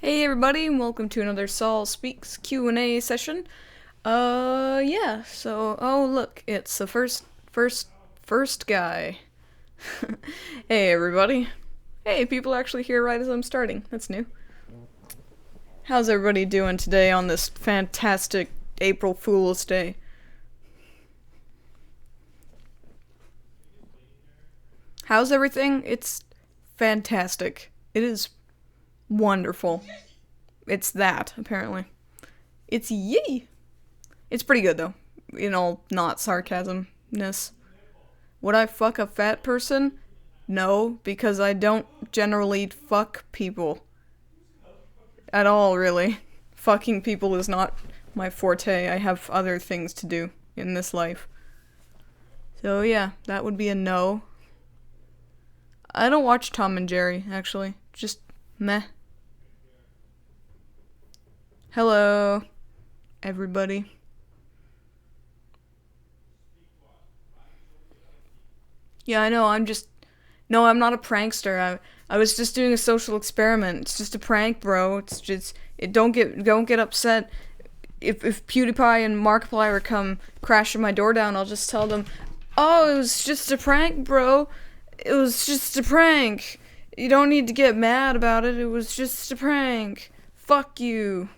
Hey everybody, and welcome to another Sol Speaks Q&A session. Oh look, it's the first guy. Hey everybody. Hey, people are actually here right as I'm starting. That's new. How's everybody doing today on this fantastic April Fool's Day? How's everything? It's fantastic. It is wonderful. It's that, apparently. It's yee! It's pretty good, though. You know, not sarcasmness. Would I fuck a fat person? No, because I don't generally fuck people. At all, really. Fucking people is not my forte. I have other things to do in this life. So yeah, that would be a no. I don't watch Tom and Jerry, actually. Just meh. Hello, everybody. Yeah, I know, No, I'm not a prankster. I was just doing a social experiment. It's just a prank, bro. It's just... Don't get upset. If PewDiePie and Markiplier come crashing my door down, I'll just tell them, oh, it was just a prank, bro. It was just a prank. You don't need to get mad about it. It was just a prank. Fuck you.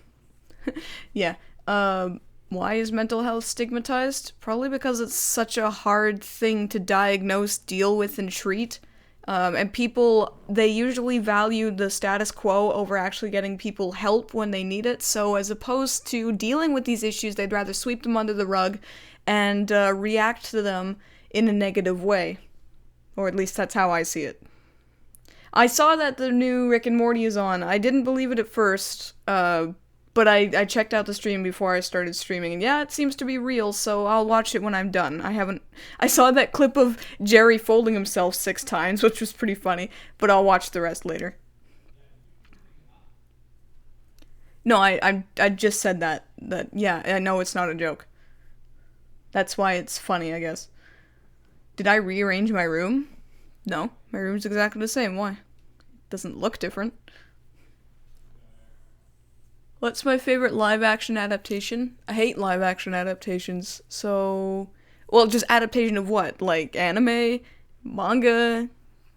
Yeah. Why is mental health stigmatized? Probably because it's such a hard thing to diagnose, deal with, and treat. And people, they usually value the status quo over actually getting people help when they need it. So as opposed to dealing with these issues, they'd rather sweep them under the rug and react to them in a negative way. Or at least that's how I see it. I saw that the new Rick and Morty is on. I didn't believe it at first, but I checked out the stream before I started streaming, and yeah, it seems to be real, so I'll watch it when I'm done. I saw that clip of Jerry folding himself 6 times, which was pretty funny, but I'll watch the rest later. No, I just said that, yeah, I know it's not a joke. That's why it's funny, I guess. Did I rearrange my room? No, my room's exactly the same. Why? It doesn't look different. What's my favorite live-action adaptation? I hate live-action adaptations, so... Well, just adaptation of what? Like, anime, manga,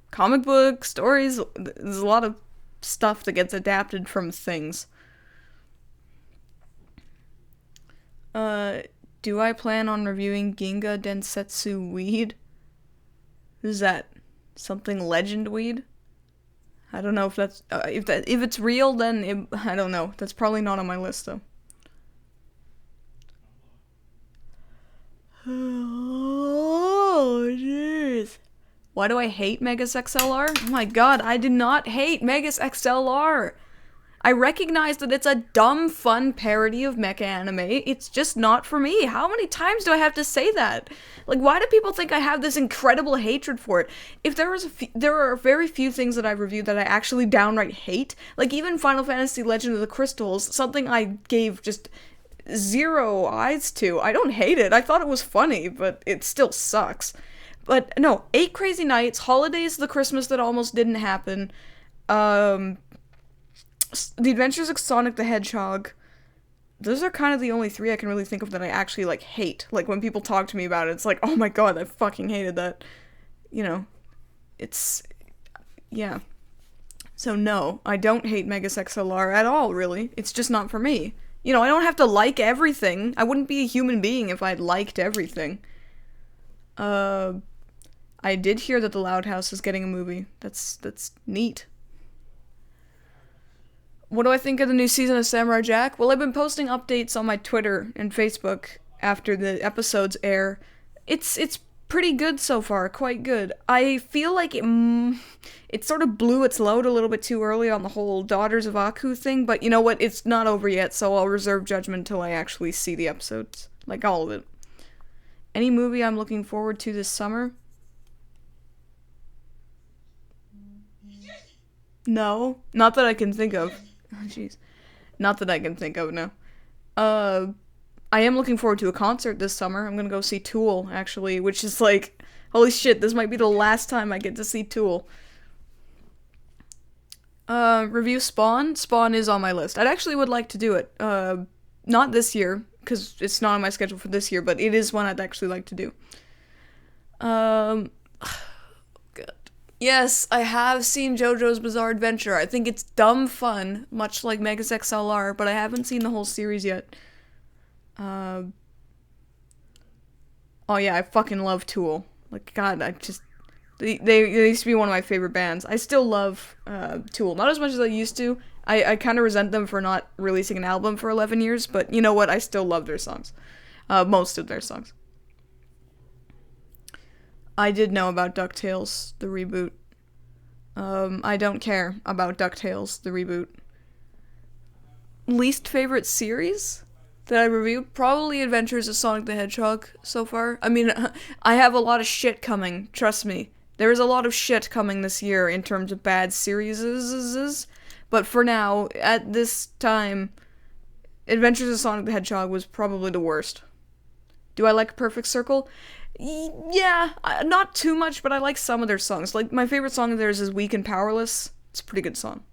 comic book, stories? There's a lot of stuff that gets adapted from things. Do I plan on reviewing Ginga Densetsu Weed? Is that something legend weed? I don't know if that's if it's real. Then I don't know. That's probably not on my list though. Oh jeez. Why do I hate Megas XLR? Oh my god, I did not hate Megas XLR. I recognize that it's a dumb, fun parody of mecha anime. It's just not for me. How many times do I have to say that? Like, why do people think I have this incredible hatred for it? If there are very few things that I've reviewed that I actually downright hate. Like, even Final Fantasy Legend of the Crystals, something I gave just 0 eyes to. I don't hate it. I thought it was funny, but it still sucks. But, no, 8 Crazy Nights, Holidays, The Christmas That Almost Didn't Happen, The Adventures of Sonic the Hedgehog. Those are kind of the only 3 I can really think of that I actually, like, hate. Like, when people talk to me about it, it's like, oh my god, I fucking hated that. You know, it's... yeah. So no, I don't hate Megas XLR at all, really. It's just not for me. You know, I don't have to like everything. I wouldn't be a human being if I'd liked everything. I did hear that The Loud House is getting a movie. That's neat. What do I think of the new season of Samurai Jack? Well, I've been posting updates on my Twitter and Facebook after the episodes air. It's pretty good so far, quite good. I feel like it sort of blew its load a little bit too early on the whole Daughters of Aku thing, but you know what? It's not over yet, so I'll reserve judgment until I actually see the episodes. Like, all of it. Any movie I'm looking forward to this summer? No. Not that I can think of. Oh, jeez. Not that I can think of, no. I am looking forward to a concert this summer. I'm gonna go see Tool, actually, which is like, holy shit, this might be the last time I get to see Tool. Review Spawn. Spawn is on my list. I actually would like to do it. Not this year, because it's not on my schedule for this year, but it is one I'd actually like to do. Um, God. Yes, I have seen JoJo's Bizarre Adventure. I think it's dumb fun, much like Megas XLR, but I haven't seen the whole series yet. Uh, oh yeah, I fucking love Tool. Like, God, I just... they used to be one of my favorite bands. I still love Tool. Not as much as I used to. I kind of resent them for not releasing an album for 11 years, but you know what? I still love their songs. Most of their songs. I did know about DuckTales, the reboot. I don't care about DuckTales, the reboot. Least favorite series that I reviewed? Probably Adventures of Sonic the Hedgehog so far. I mean, I have a lot of shit coming, trust me. There is a lot of shit coming this year in terms of bad series. But for now, at this time, Adventures of Sonic the Hedgehog was probably the worst. Do I like Perfect Circle? Yeah, not too much, but I like some of their songs. Like, my favorite song of theirs is Weak and Powerless. It's a pretty good song.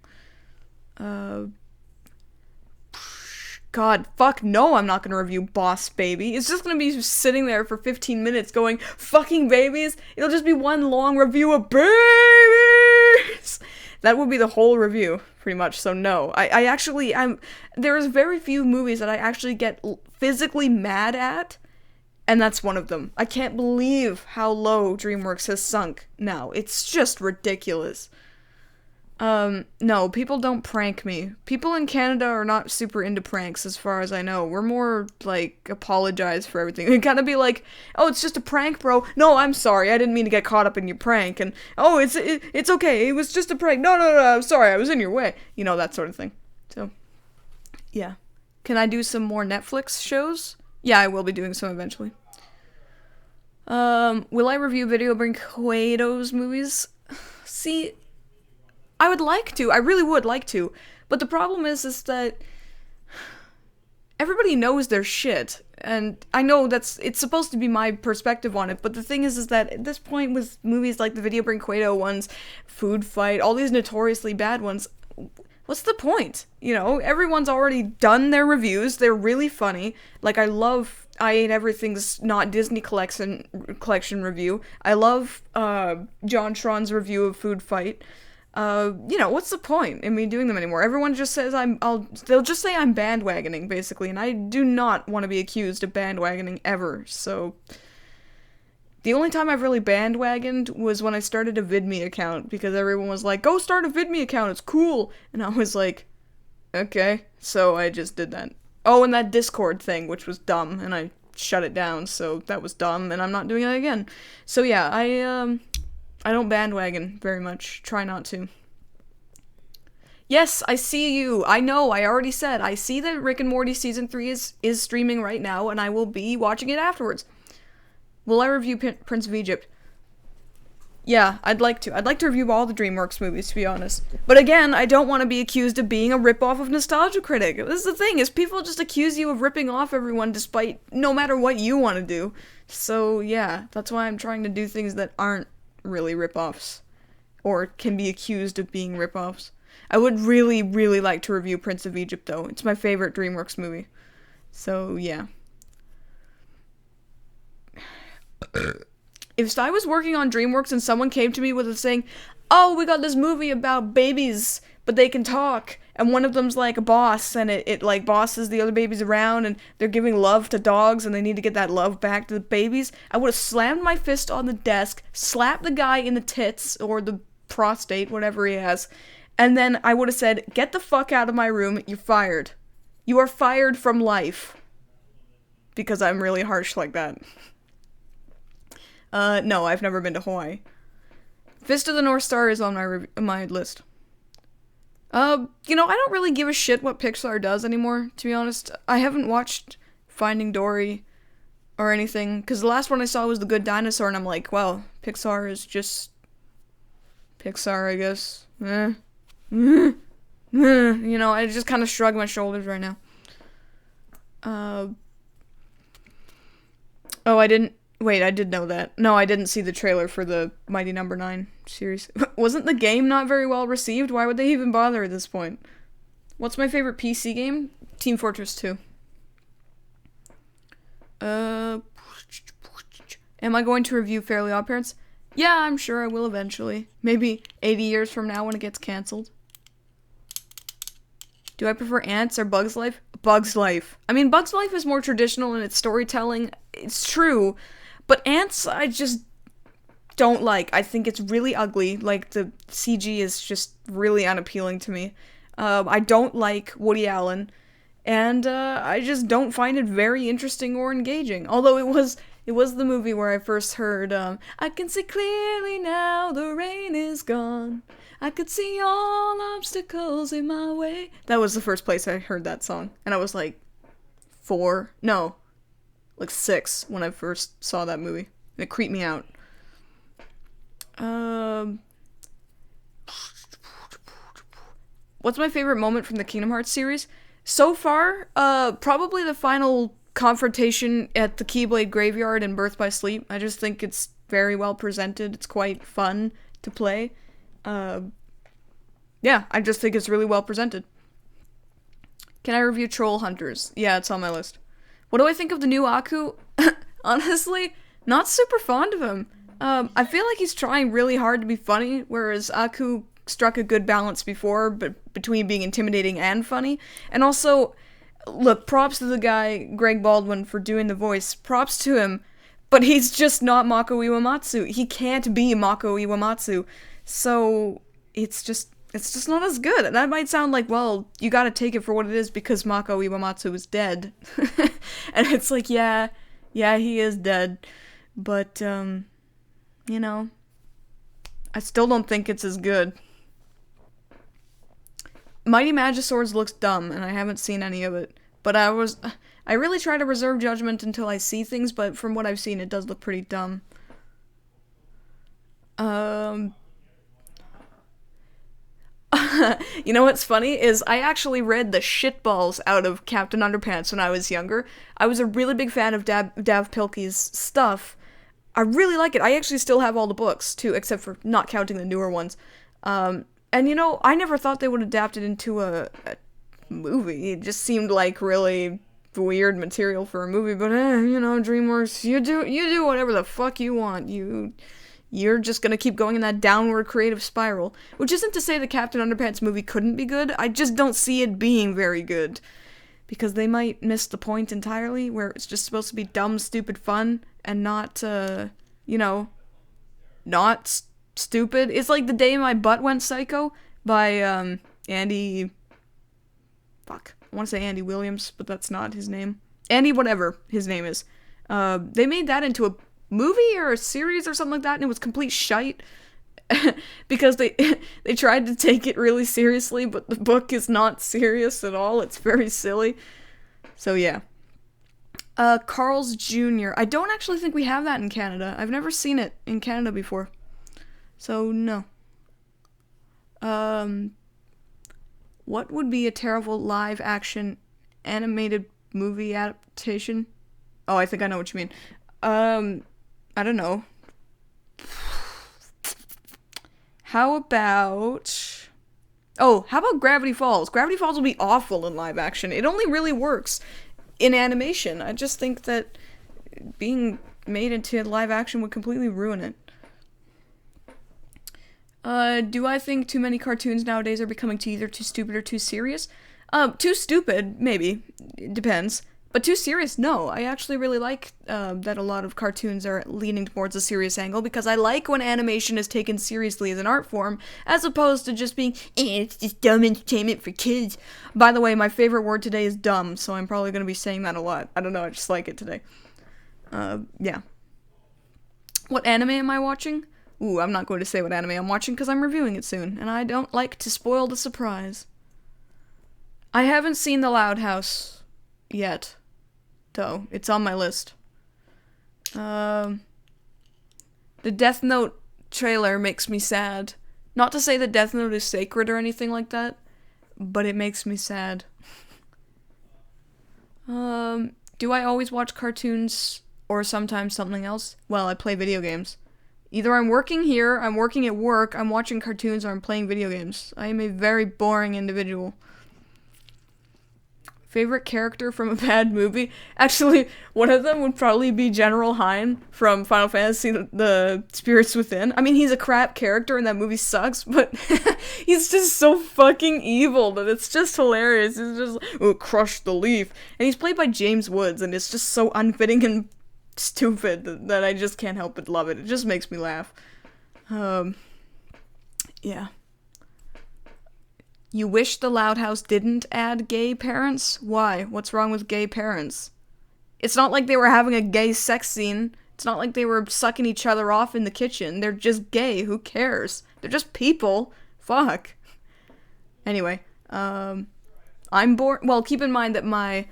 God, fuck no, I'm not gonna review Boss Baby. It's just gonna be sitting there for 15 minutes going, fucking babies. It'll just be one long review of babies. That would be the whole review, pretty much, so no. There's very few movies that I actually get physically mad at, and that's one of them. I can't believe how low DreamWorks has sunk now. It's just ridiculous. No, people don't prank me. People in Canada are not super into pranks, as far as I know. We're more, like, apologize for everything. They kind of be like, oh, it's just a prank, bro. No, I'm sorry, I didn't mean to get caught up in your prank. And, oh, it's okay, it was just a prank. No, I'm sorry, I was in your way. You know, that sort of thing. So, yeah. Can I do some more Netflix shows? Yeah, I will be doing some eventually. Will I review Video Brinquedo's movies? See, I would like to. I really would like to. But the problem is that everybody knows their shit. And I know it's supposed to be my perspective on it, but the thing is that at this point with movies like the Video Brinquedo ones, Food Fight, all these notoriously bad ones, what's the point? You know, everyone's already done their reviews. They're really funny. Like, I love I Ate Everything's Not Disney collection review. I love John Tron's review of Food Fight. You know, what's the point in me doing them anymore? Everyone just says they'll just say I'm bandwagoning, basically, and I do not want to be accused of bandwagoning ever, so... The only time I've really bandwagoned was when I started a VidMe account, because everyone was like, go start a VidMe account, it's cool! And I was like, okay, so I just did that. Oh, and that Discord thing, which was dumb, and I shut it down, so that was dumb, and I'm not doing it again. So yeah, I don't bandwagon very much. Try not to. Yes, I see you. I know, I already said. I see that Rick and Morty Season 3 is streaming right now, and I will be watching it afterwards. Will I review Prince of Egypt? Yeah, I'd like to. I'd like to review all the DreamWorks movies, to be honest. But again, I don't want to be accused of being a ripoff of Nostalgia Critic. This is the thing, is people just accuse you of ripping off everyone despite no matter what you want to do. So, yeah, that's why I'm trying to do things that aren't really ripoffs. Or can be accused of being ripoffs. I would really, really like to review Prince of Egypt, though. It's my favorite DreamWorks movie. So, yeah. If I was working on DreamWorks and someone came to me with a saying, oh, we got this movie about babies, but they can talk, and one of them's like a boss, and it like bosses the other babies around, and they're giving love to dogs, and they need to get that love back to the babies, I would have slammed my fist on the desk, slapped the guy in the tits, or the prostate, whatever he has, and then I would have said, get the fuck out of my room, you're fired. You are fired from life. Because I'm really harsh like that. No, I've never been to Hawaii. Fist of the North Star is on my list. You know, I don't really give a shit what Pixar does anymore, to be honest. I haven't watched Finding Dory or anything, because the last one I saw was The Good Dinosaur, and I'm like, well, Pixar is just Pixar, I guess. You know, I just kind of shrug my shoulders right now. Oh, I didn't... Wait, I did know that. No, I didn't see the trailer for the Mighty Number 9 series. Wasn't the game not very well received? Why would they even bother at this point? What's my favorite PC game? Team Fortress 2. Am I going to review Fairly Odd Parents? Yeah, I'm sure I will eventually. Maybe 80 years from now when it gets cancelled. Do I prefer Ants or Bug's Life? Bug's Life. I mean, Bug's Life is more traditional in its storytelling. It's true. But Ants, I just don't like. I think it's really ugly. Like, the CG is just really unappealing to me. I don't like Woody Allen. And I just don't find it very interesting or engaging. Although it was the movie where I first heard, I can see clearly now the rain is gone. I could see all obstacles in my way. That was the first place I heard that song. And I was like 6 when I first saw that movie. And it creeped me out. What's my favorite moment from the Kingdom Hearts series? So far, probably the final confrontation at the Keyblade Graveyard in Birth by Sleep. I just think it's very well presented. It's quite fun to play. Yeah, I just think it's really well presented. Can I review Troll Hunters? Yeah, it's on my list. What do I think of the new Aku? Honestly, not super fond of him. I feel like he's trying really hard to be funny, whereas Aku struck a good balance before, but between being intimidating and funny. And also, look, props to the guy, Greg Baldwin, for doing the voice. Props to him. But he's just not Mako Iwamatsu. He can't be Mako Iwamatsu. So, it's just not as good. And that might sound like, well, you gotta take it for what it is because Mako Iwamatsu is dead. And it's like, yeah, he is dead. But, I still don't think it's as good. Mighty Magiswords looks dumb, and I haven't seen any of it. But I really try to reserve judgment until I see things, but from what I've seen, it does look pretty dumb. You know what's funny is I actually read the shitballs out of Captain Underpants when I was younger. I was a really big fan of Dav Pilkey's stuff. I really like it. I actually still have all the books, too, except for not counting the newer ones. And I never thought they would adapt it into a movie. It just seemed like really weird material for a movie, but DreamWorks, you do whatever the fuck you want. You're just gonna keep going in that downward creative spiral. Which isn't to say the Captain Underpants movie couldn't be good, I just don't see it being very good. Because they might miss the point entirely, where it's just supposed to be dumb, stupid fun, and not, not stupid. It's like The Day My Butt Went Psycho by, Andy... Fuck. I want to say Andy Williams, but that's not his name. Andy whatever his name is. They made that into a movie or a series or something like that, and it was complete shite. Because they tried to take it really seriously, but the book is not serious at all. It's very silly. So yeah. Carl's Jr. I don't actually think we have that in Canada. I've never seen it in Canada before. So no. What would be a terrible live action animated movie adaptation? Oh, I think I know what you mean. I don't know. How about Gravity Falls? Gravity Falls will be awful in live action. It only really works in animation. I just think that being made into live action would completely ruin it. Do I think too many cartoons nowadays are becoming either too stupid or too serious? Too stupid, maybe. It depends. But too serious, no. I actually really like that a lot of cartoons are leaning towards a serious angle, because I like when animation is taken seriously as an art form, as opposed to just being, it's just dumb entertainment for kids. By the way, my favorite word today is dumb, so I'm probably going to be saying that a lot. I don't know, I just like it today. Yeah. What anime am I watching? Ooh, I'm not going to say what anime I'm watching because I'm reviewing it soon, and I don't like to spoil the surprise. I haven't seen The Loud House yet, though. It's on my list. The Death Note trailer makes me sad. Not to say that Death Note is sacred or anything like that, but it makes me sad. Do I always watch cartoons or sometimes something else while I play video games. Either I'm working here, I'm working at work, I'm watching cartoons, or I'm playing video games. I am a very boring individual. Favorite character from a bad movie? Actually, one of them would probably be General Hein from Final Fantasy The Spirits Within. I mean, he's a crap character and that movie sucks, but he's just so fucking evil that it's just hilarious. He's just like, oh, crush the leaf. And he's played by James Woods, and it's just so unfitting and stupid that I just can't help but love it. It just makes me laugh. Yeah. You wish the Loud House didn't add gay parents? Why? What's wrong with gay parents? It's not like they were having a gay sex scene. It's not like they were sucking each other off in the kitchen. They're just gay. Who cares? They're just people. Fuck. Anyway, I'm bored. Well, keep in mind that my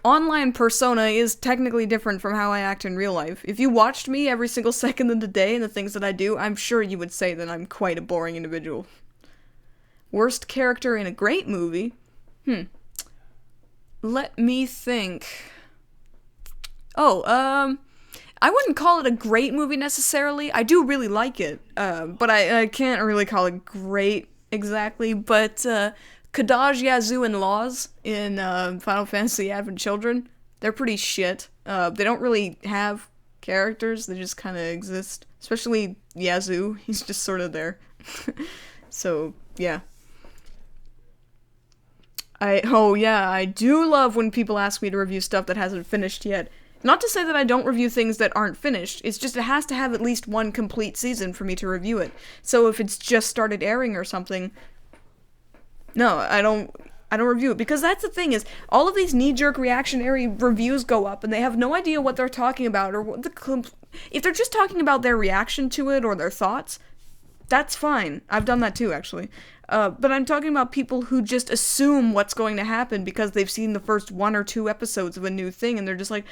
online persona is technically different from how I act in real life. If you watched me every single second of the day and the things that I do, I'm sure you would say that I'm quite a boring individual. Worst character in a great movie? Let me think. I wouldn't call it a great movie necessarily. I do really like it, but I can't really call it great exactly. But Kadaj, Yazoo, and Laws in Final Fantasy Advent Children, they're pretty shit. They don't really have characters, they just kind of exist. Especially Yazoo, he's just sort of there. So, yeah. I do love when people ask me to review stuff that hasn't finished yet. Not to say that I don't review things that aren't finished, it's just it has to have at least one complete season for me to review it. So if it's just started airing or something, no, I don't review it. Because that's the thing is, all of these knee-jerk reactionary reviews go up and they have no idea what they're talking about or what if they're just talking about their reaction to it or their thoughts, that's fine. I've done that too, actually. But I'm talking about people who just assume what's going to happen because they've seen the first 1 or 2 episodes of a new thing and they're just like,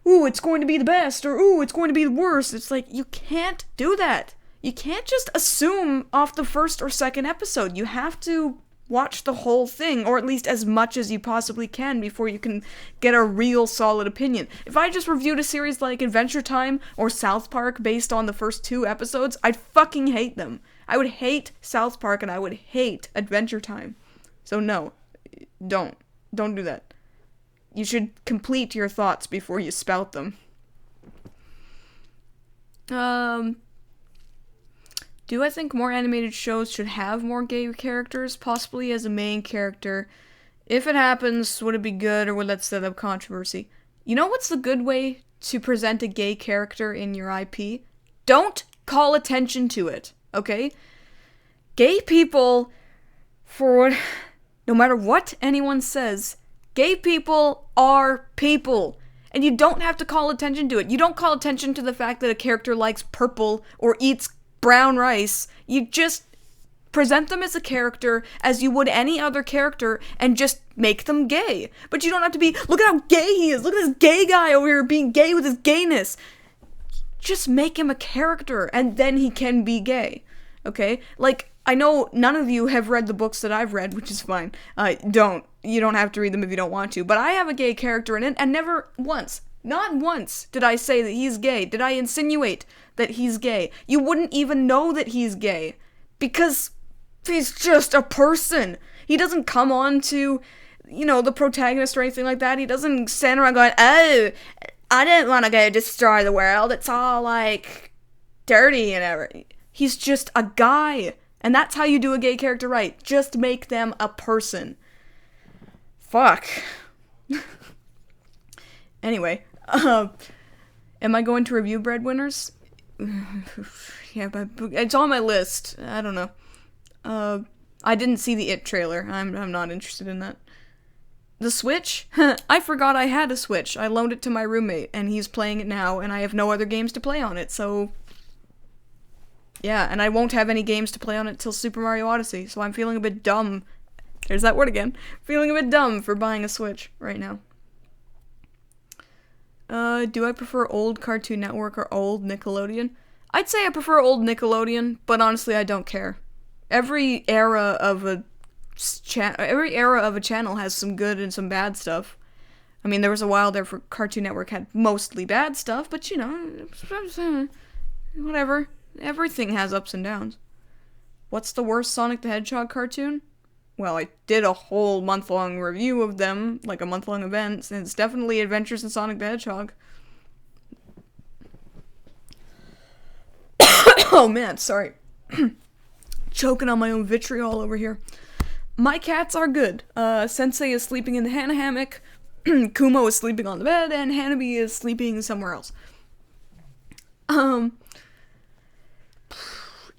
ooh, it's going to be the best, or ooh, it's going to be the worst. It's like, you can't do that. You can't just assume off the first or second episode. You have to watch the whole thing, or at least as much as you possibly can before you can get a real solid opinion. If I just reviewed a series like Adventure Time or South Park based on the first 2 episodes, I'd fucking hate them. I would hate South Park and I would hate Adventure Time. So no, don't do that. You should complete your thoughts before you spout them. Do I think more animated shows should have more gay characters, possibly as a main character? If it happens, would it be good or would that set up controversy? You know what's the good way to present a gay character in your IP? Don't call attention to it, okay? Gay people, no matter what anyone says, gay people are people. And you don't have to call attention to it. You don't call attention to the fact that a character likes purple or eats brown rice. You just present them as a character as you would any other character and just make them gay. But you don't have to be, look at how gay he is. Look at this gay guy over here being gay with his gayness. Just make him a character and then he can be gay. Okay? Like, I know none of you have read the books that I've read, which is fine. You don't have to read them if you don't want to. But I have a gay character in it, and never once, not once, did I say that he's gay. Did I insinuate that he's gay? You wouldn't even know that he's gay. Because he's just a person. He doesn't come on to, the protagonist or anything like that. He doesn't stand around going, oh, I didn't want to go destroy the world. It's all, dirty and everything. He's just a guy. And that's how you do a gay character right. Just make them a person. Fuck. Anyway, am I going to review Breadwinners? Yeah, but it's on my list. I don't know. I didn't see the It trailer. I'm not interested in that. The Switch? I forgot I had a Switch. I loaned it to my roommate, and he's playing it now, and I have no other games to play on it, so yeah, and I won't have any games to play on it till Super Mario Odyssey, so I'm feeling a bit dumb. There's that word again. Feeling a bit dumb for buying a Switch right now. Do I prefer old Cartoon Network or old Nickelodeon? I'd say I prefer old Nickelodeon, but honestly I don't care. Every era of a channel has some good and some bad stuff. I mean, there was a while there for Cartoon Network had mostly bad stuff, but you know, whatever. Everything has ups and downs. What's the worst Sonic the Hedgehog cartoon? Well, I did a whole month-long review of them, like a month-long event, and it's definitely Adventures in Sonic the Hedgehog. Oh man, sorry. Choking on my own vitriol over here. My cats are good. Sensei is sleeping in the Hana hammock, Kumo is sleeping on the bed, and Hanabi is sleeping somewhere else.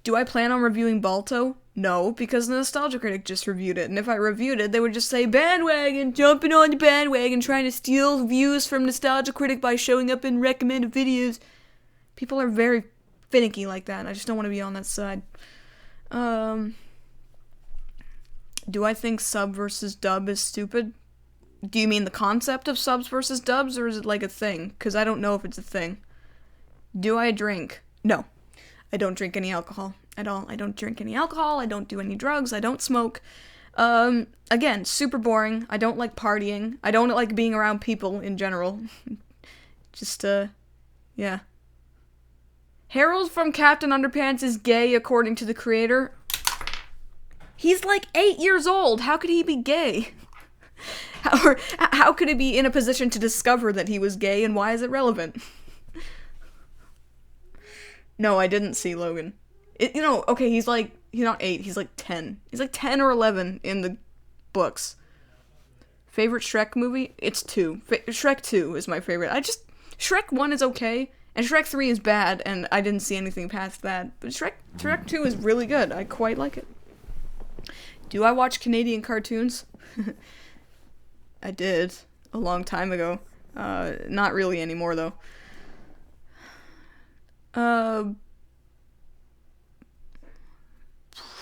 Do I plan on reviewing Balto? No, because the Nostalgia Critic just reviewed it, and if I reviewed it, they would just say, bandwagon, jumping on the bandwagon, trying to steal views from Nostalgia Critic by showing up in recommended videos. People are very finicky like that, and I just don't want to be on that side. Do I think sub versus dub is stupid? Do you mean the concept of subs versus dubs, or is it like a thing? Because I don't know if it's a thing. Do I drink? No. I don't drink any alcohol at all. I don't drink any alcohol, I don't do any drugs, I don't smoke. Again, super boring. I don't like partying. I don't like being around people in general. Just, yeah. Harold from Captain Underpants is gay according to the creator. He's like 8 years old. How could he be gay? How could he be in a position to discover that he was gay, and why is it relevant? No, I didn't see Logan. Okay, he's not 8, he's like 10. He's like 10 or 11 in the books. Favorite Shrek movie? It's 2. Shrek 2 is my favorite. Shrek 1 is okay, and Shrek 3 is bad, and I didn't see anything past that. But Shrek 2 is really good. I quite like it. Do I watch Canadian cartoons? I did. A long time ago. Not really anymore, though.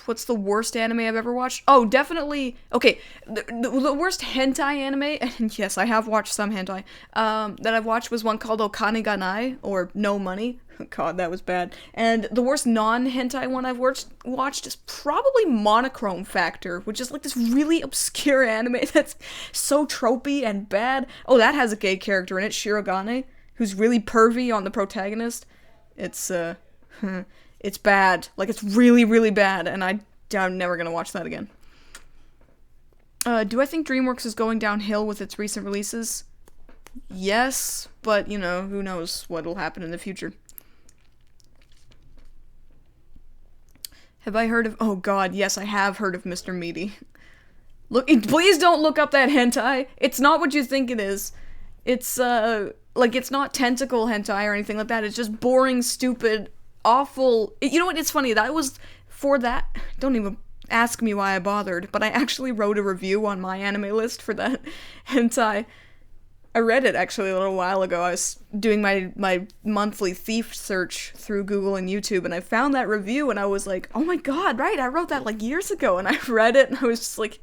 What's the worst anime I've ever watched? Oh, definitely. Okay, the worst hentai anime, and yes, I have watched some hentai, that I've watched was one called Okane ga Nai, or No Money. God, that was bad. And the worst non-hentai one I've watched is probably Monochrome Factor, which is like this really obscure anime that's so tropey and bad. Oh, that has a gay character in it, Shirogane, who's really pervy on the protagonist. It's bad. Like, it's really, really bad, and I'm never gonna watch that again. Do I think DreamWorks is going downhill with its recent releases? Yes, but, you know, who knows what'll happen in the future. Have I heard of... Oh god, yes, I have heard of Mr. Meaty. Please don't look up that hentai. It's not what you think it is. It's, it's not tentacle hentai or anything like that. It's just boring, stupid, awful... You know what, it's funny, that was... For that... Don't even ask me why I bothered, but I actually wrote a review on my anime list for that hentai. I read it, actually, a little while ago. I was doing my monthly thief search through Google and YouTube, and I found that review, and I was like, oh my god, right, I wrote that, like, years ago, and I read it, and I was just like,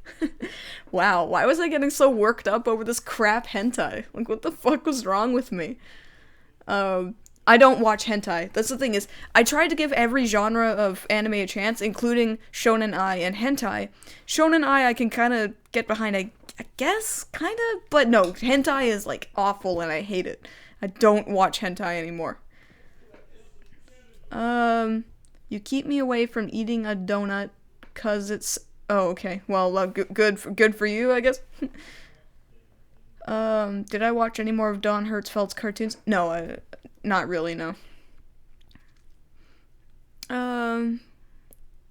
wow, why was I getting so worked up over this crap hentai? Like, what the fuck was wrong with me? I don't watch hentai. That's the thing is, I tried to give every genre of anime a chance, including Shonen Ai and hentai. Shonen Ai I can kind of get behind, I guess, kind of, but no, hentai is, like, awful and I hate it. I don't watch hentai anymore. You keep me away from eating a donut, cause it's, oh, okay, well, good for you, I guess. Did I watch any more of Don Hertzfeldt's cartoons? No, not really, no.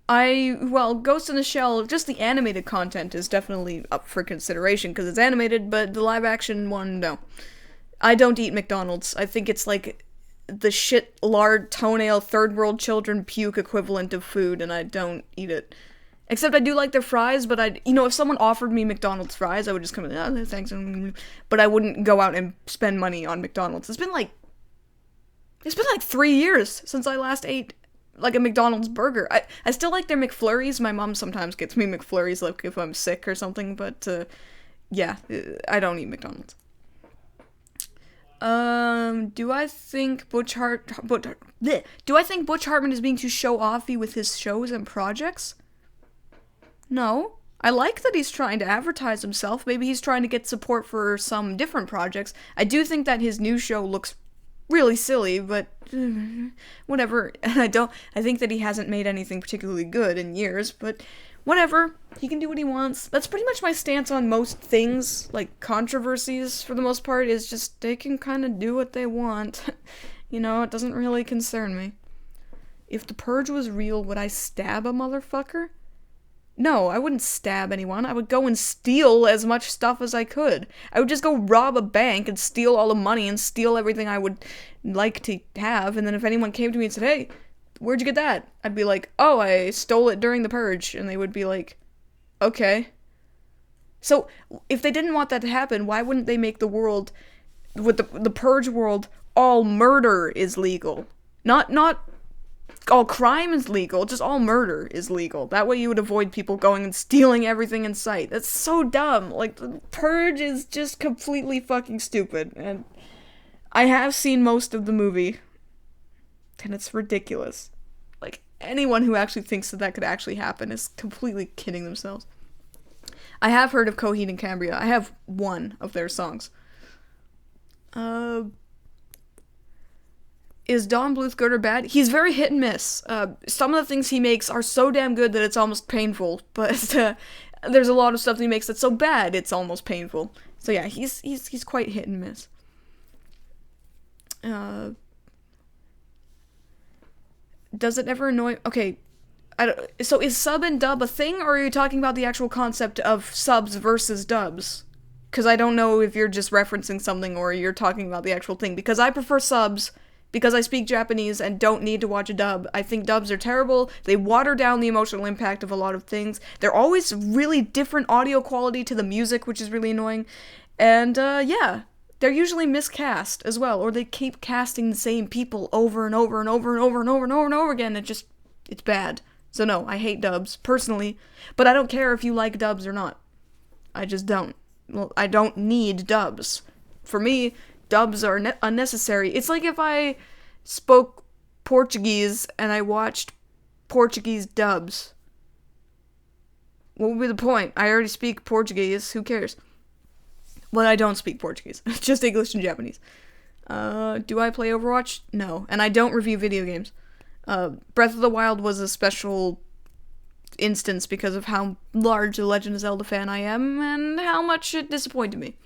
Ghost in the Shell, just the animated content is definitely up for consideration, because it's animated, but the live-action one, no. I don't eat McDonald's. I think it's like the shit, lard, toenail, third-world children puke equivalent of food, and I don't eat it. Except I do like their fries, but if someone offered me McDonald's fries, I would just come in, oh, thanks, but I wouldn't go out and spend money on McDonald's. It's been like 3 years since I last ate, like, a McDonald's burger. I still like their McFlurries. My mom sometimes gets me McFlurries, like, if I'm sick or something, but, yeah, I don't eat McDonald's. Do I think Butch Hartman is being too show-offy with his shows and projects? No. I like that he's trying to advertise himself. Maybe he's trying to get support for some different projects. I do think that his new show looks really silly, but whatever. I think that he hasn't made anything particularly good in years, but whatever. He can do what he wants. That's pretty much my stance on most things, like controversies for the most part, is just they can kind of do what they want. You know, it doesn't really concern me. If the purge was real, would I stab a motherfucker? No, I wouldn't stab anyone. I would go and steal as much stuff as I could. I would just go rob a bank and steal all the money and steal everything I would like to have, and then if anyone came to me and said, hey, where'd you get that? I'd be like, oh, I stole it during the purge, and they would be like, okay. So, if they didn't want that to happen, why wouldn't they make the world, with the purge world, all murder is legal? Not all crime is legal, just all murder is legal. That way you would avoid people going and stealing everything in sight. That's so dumb. Like, the purge is just completely fucking stupid, and I have seen most of the movie, and it's ridiculous. Like, anyone who actually thinks that could actually happen is completely kidding themselves. I have heard of Coheed and Cambria. I have one of their songs. Is Don Bluth good or bad? He's very hit and miss. Some of the things he makes are so damn good that it's almost painful, but there's a lot of stuff that he makes that's so bad it's almost painful. So yeah, he's quite hit and miss. Does it ever annoy... Okay, so is sub and dub a thing, or are you talking about the actual concept of subs versus dubs? Because I don't know if you're just referencing something or you're talking about the actual thing, because I prefer subs because I speak Japanese and don't need to watch a dub. I think dubs are terrible. They water down the emotional impact of a lot of things. They're always really different audio quality to the music, which is really annoying. And, yeah, they're usually miscast as well, or they keep casting the same people over and over and over and over and over and over and over again. It's bad. So no, I hate dubs, personally, but I don't care if you like dubs or not. I just don't. Well, I don't need dubs. For me, dubs are unnecessary. It's like if I spoke Portuguese and I watched Portuguese dubs. What would be the point? I already speak Portuguese, who cares? Well, I don't speak Portuguese, just English and Japanese. Do I play Overwatch? No, and I don't review video games. Breath of the Wild was a special instance because of how large a Legend of Zelda fan I am and how much it disappointed me.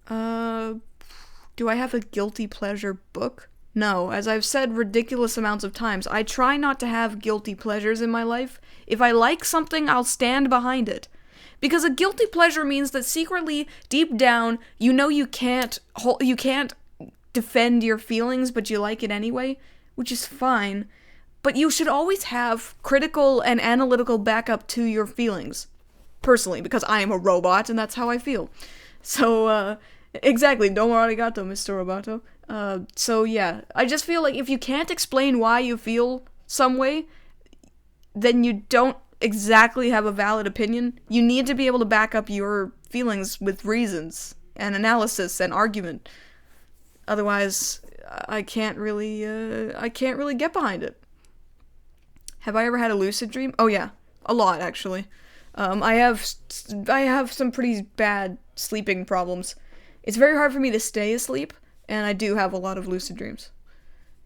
Do I have a guilty pleasure book? No, as I've said ridiculous amounts of times, I try not to have guilty pleasures in my life. If I like something, I'll stand behind it. Because a guilty pleasure means that secretly, deep down, you know you can't defend your feelings, but you like it anyway, which is fine. But you should always have critical and analytical backup to your feelings. Personally, because I am a robot, and that's how I feel. So, exactly, domo arigato, Mr. Roboto. So yeah, I just feel like if you can't explain why you feel some way, then you don't exactly have a valid opinion. You need to be able to back up your feelings with reasons, and analysis, and argument. Otherwise, I can't really get behind it. Have I ever had a lucid dream? Oh yeah, a lot actually. I have some pretty bad sleeping problems. It's very hard for me to stay asleep, and I do have a lot of lucid dreams.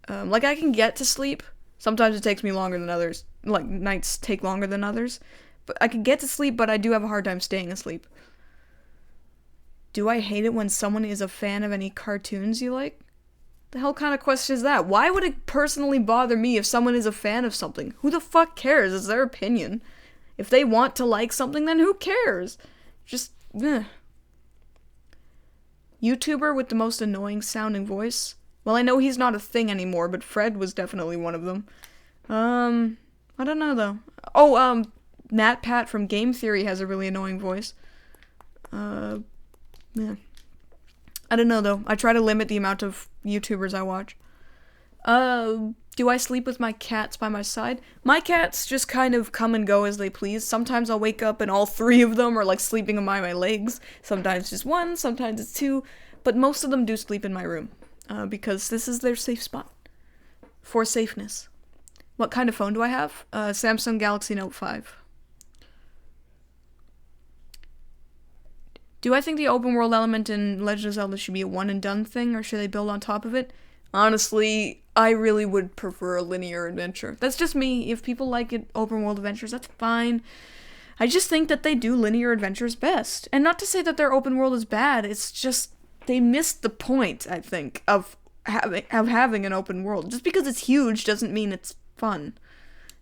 Like I can get to sleep. Sometimes it takes me longer than others. Like nights take longer than others. But I can get to sleep, but I do have a hard time staying asleep. Do I hate it when someone is a fan of any cartoons you like? The hell kind of question is that? Why would it personally bother me if someone is a fan of something? Who the fuck cares? It's their opinion. If they want to like something, then who cares? Just, YouTuber with the most annoying sounding voice? Well, I know he's not a thing anymore, but Fred was definitely one of them. I don't know though. Oh, Matt Pat from Game Theory has a really annoying voice. Yeah. I don't know though. I try to limit the amount of YouTubers I watch. Do I sleep with my cats by my side? My cats just kind of come and go as they please. Sometimes I'll wake up and all three of them are like sleeping on my legs. Sometimes just one, sometimes it's two. But most of them do sleep in my room. Because this is their safe spot. For safeness. What kind of phone do I have? Samsung Galaxy Note 5. Do I think the open world element in Legend of Zelda should be a one and done thing, or should they build on top of it? Honestly, I really would prefer a linear adventure. That's just me. If people like it, open world adventures, that's fine. I just think that they do linear adventures best. And not to say that their open world is bad, it's just they missed the point, I think, of having an open world. Just because it's huge doesn't mean it's fun.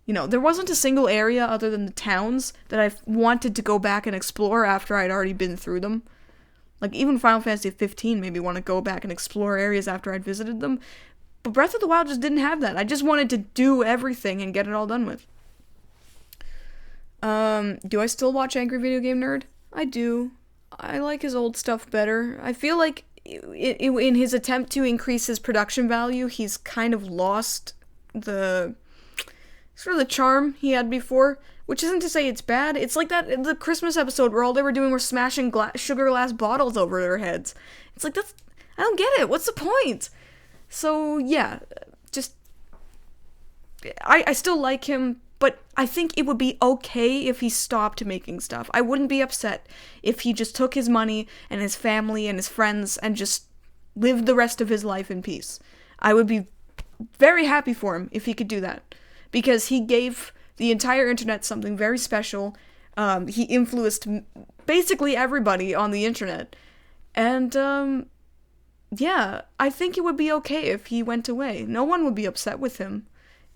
You know, there wasn't a single area other than the towns that I wanted to go back and explore after I'd already been through them. Like, even Final Fantasy 15 made me want to go back and explore areas after I'd visited them. But Breath of the Wild just didn't have that. I just wanted to do everything and get it all done with. Do I still watch Angry Video Game Nerd? I do. I like his old stuff better. I feel like in his attempt to increase his production value, he's kind of lost the sort of the charm he had before, which isn't to say it's bad. It's like that the Christmas episode where all they were doing was smashing sugar glass bottles over their heads. It's like, I don't get it. What's the point? So yeah, just I still like him, but I think it would be okay if he stopped making stuff. I wouldn't be upset if he just took his money and his family and his friends and just lived the rest of his life in peace. I would be very happy for him if he could do that. Because he gave the entire internet something very special. He influenced basically everybody on the internet. And, yeah, I think it would be okay if he went away. No one would be upset with him.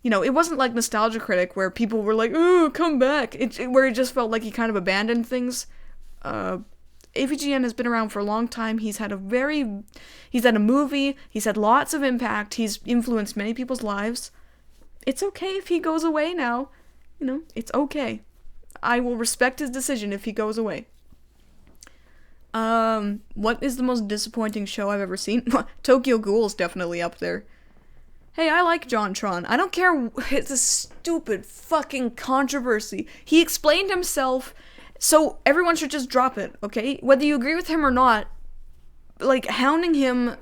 You know, it wasn't like Nostalgia Critic where people were like, "Ooh, come back." Where it just felt like he kind of abandoned things. AVGN has been around for a long time. He's had a movie. He's had lots of impact. He's influenced many people's lives. It's okay if he goes away now. You know, it's okay. I will respect his decision if he goes away. What is the most disappointing show I've ever seen? Tokyo Ghoul's definitely up there. Hey, I like JonTron. I don't care. It's a stupid fucking controversy. He explained himself, so everyone should just drop it, okay? Whether you agree with him or not, like, hounding him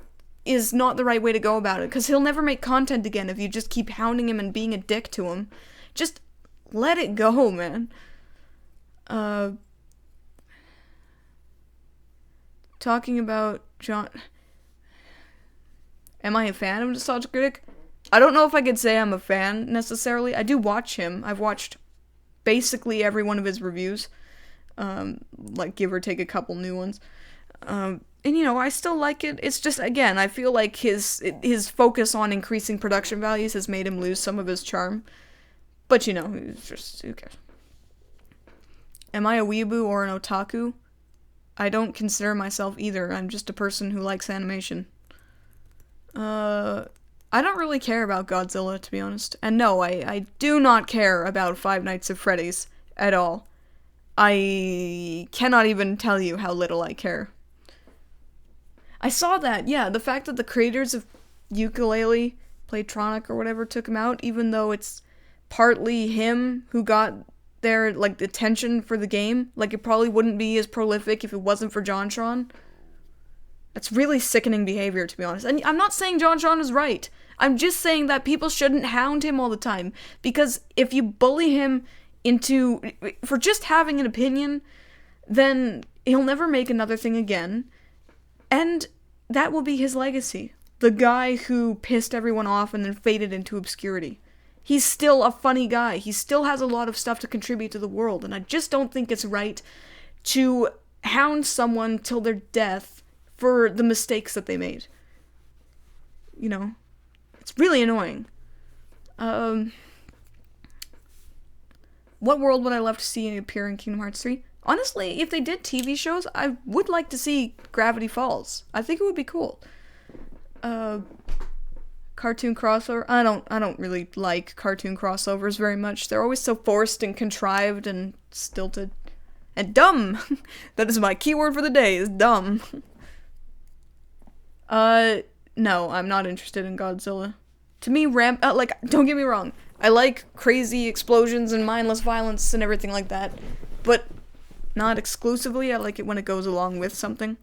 is not the right way to go about it, because he'll never make content again if you just keep hounding him and being a dick to him. Just let it go, man. Talking about John... Am I a fan of Nostalgia Critic? I don't know if I could say I'm a fan, necessarily. I do watch him. I've watched basically every one of his reviews. Like, give or take a couple new ones. And, you know, I still like it. It's just, again, I feel like his focus on increasing production values has made him lose some of his charm. But, you know, it's just, who cares? Am I a weeaboo or an otaku? I don't consider myself either. I'm just a person who likes animation. I don't really care about Godzilla, to be honest. And no, I do not care about Five Nights at Freddy's at all. I cannot even tell you how little I care. I saw that, yeah, the fact that the creators of Yooka-Laylee, Playtronic or whatever, took him out, even though it's partly him who got their, like, attention for the game. Like, it probably wouldn't be as prolific if it wasn't for JonTron. That's really sickening behavior, to be honest. And I'm not saying JonTron is right. I'm just saying that people shouldn't hound him all the time. Because if you bully him for just having an opinion, then he'll never make another thing again. And that will be his legacy. The guy who pissed everyone off and then faded into obscurity. He's still a funny guy. He still has a lot of stuff to contribute to the world. And I just don't think it's right to hound someone till their death for the mistakes that they made. You know? It's really annoying. What world would I love to see appear in Kingdom Hearts 3? Honestly, if they did TV shows, I would like to see Gravity Falls. I think it would be cool. Cartoon crossover. I don't really like cartoon crossovers very much. They're always so forced and contrived and stilted. And dumb! That is my keyword for the day, is dumb. No, I'm not interested in Godzilla. To me, don't get me wrong. I like crazy explosions and mindless violence and everything like that. But not exclusively. I like it when it goes along with something.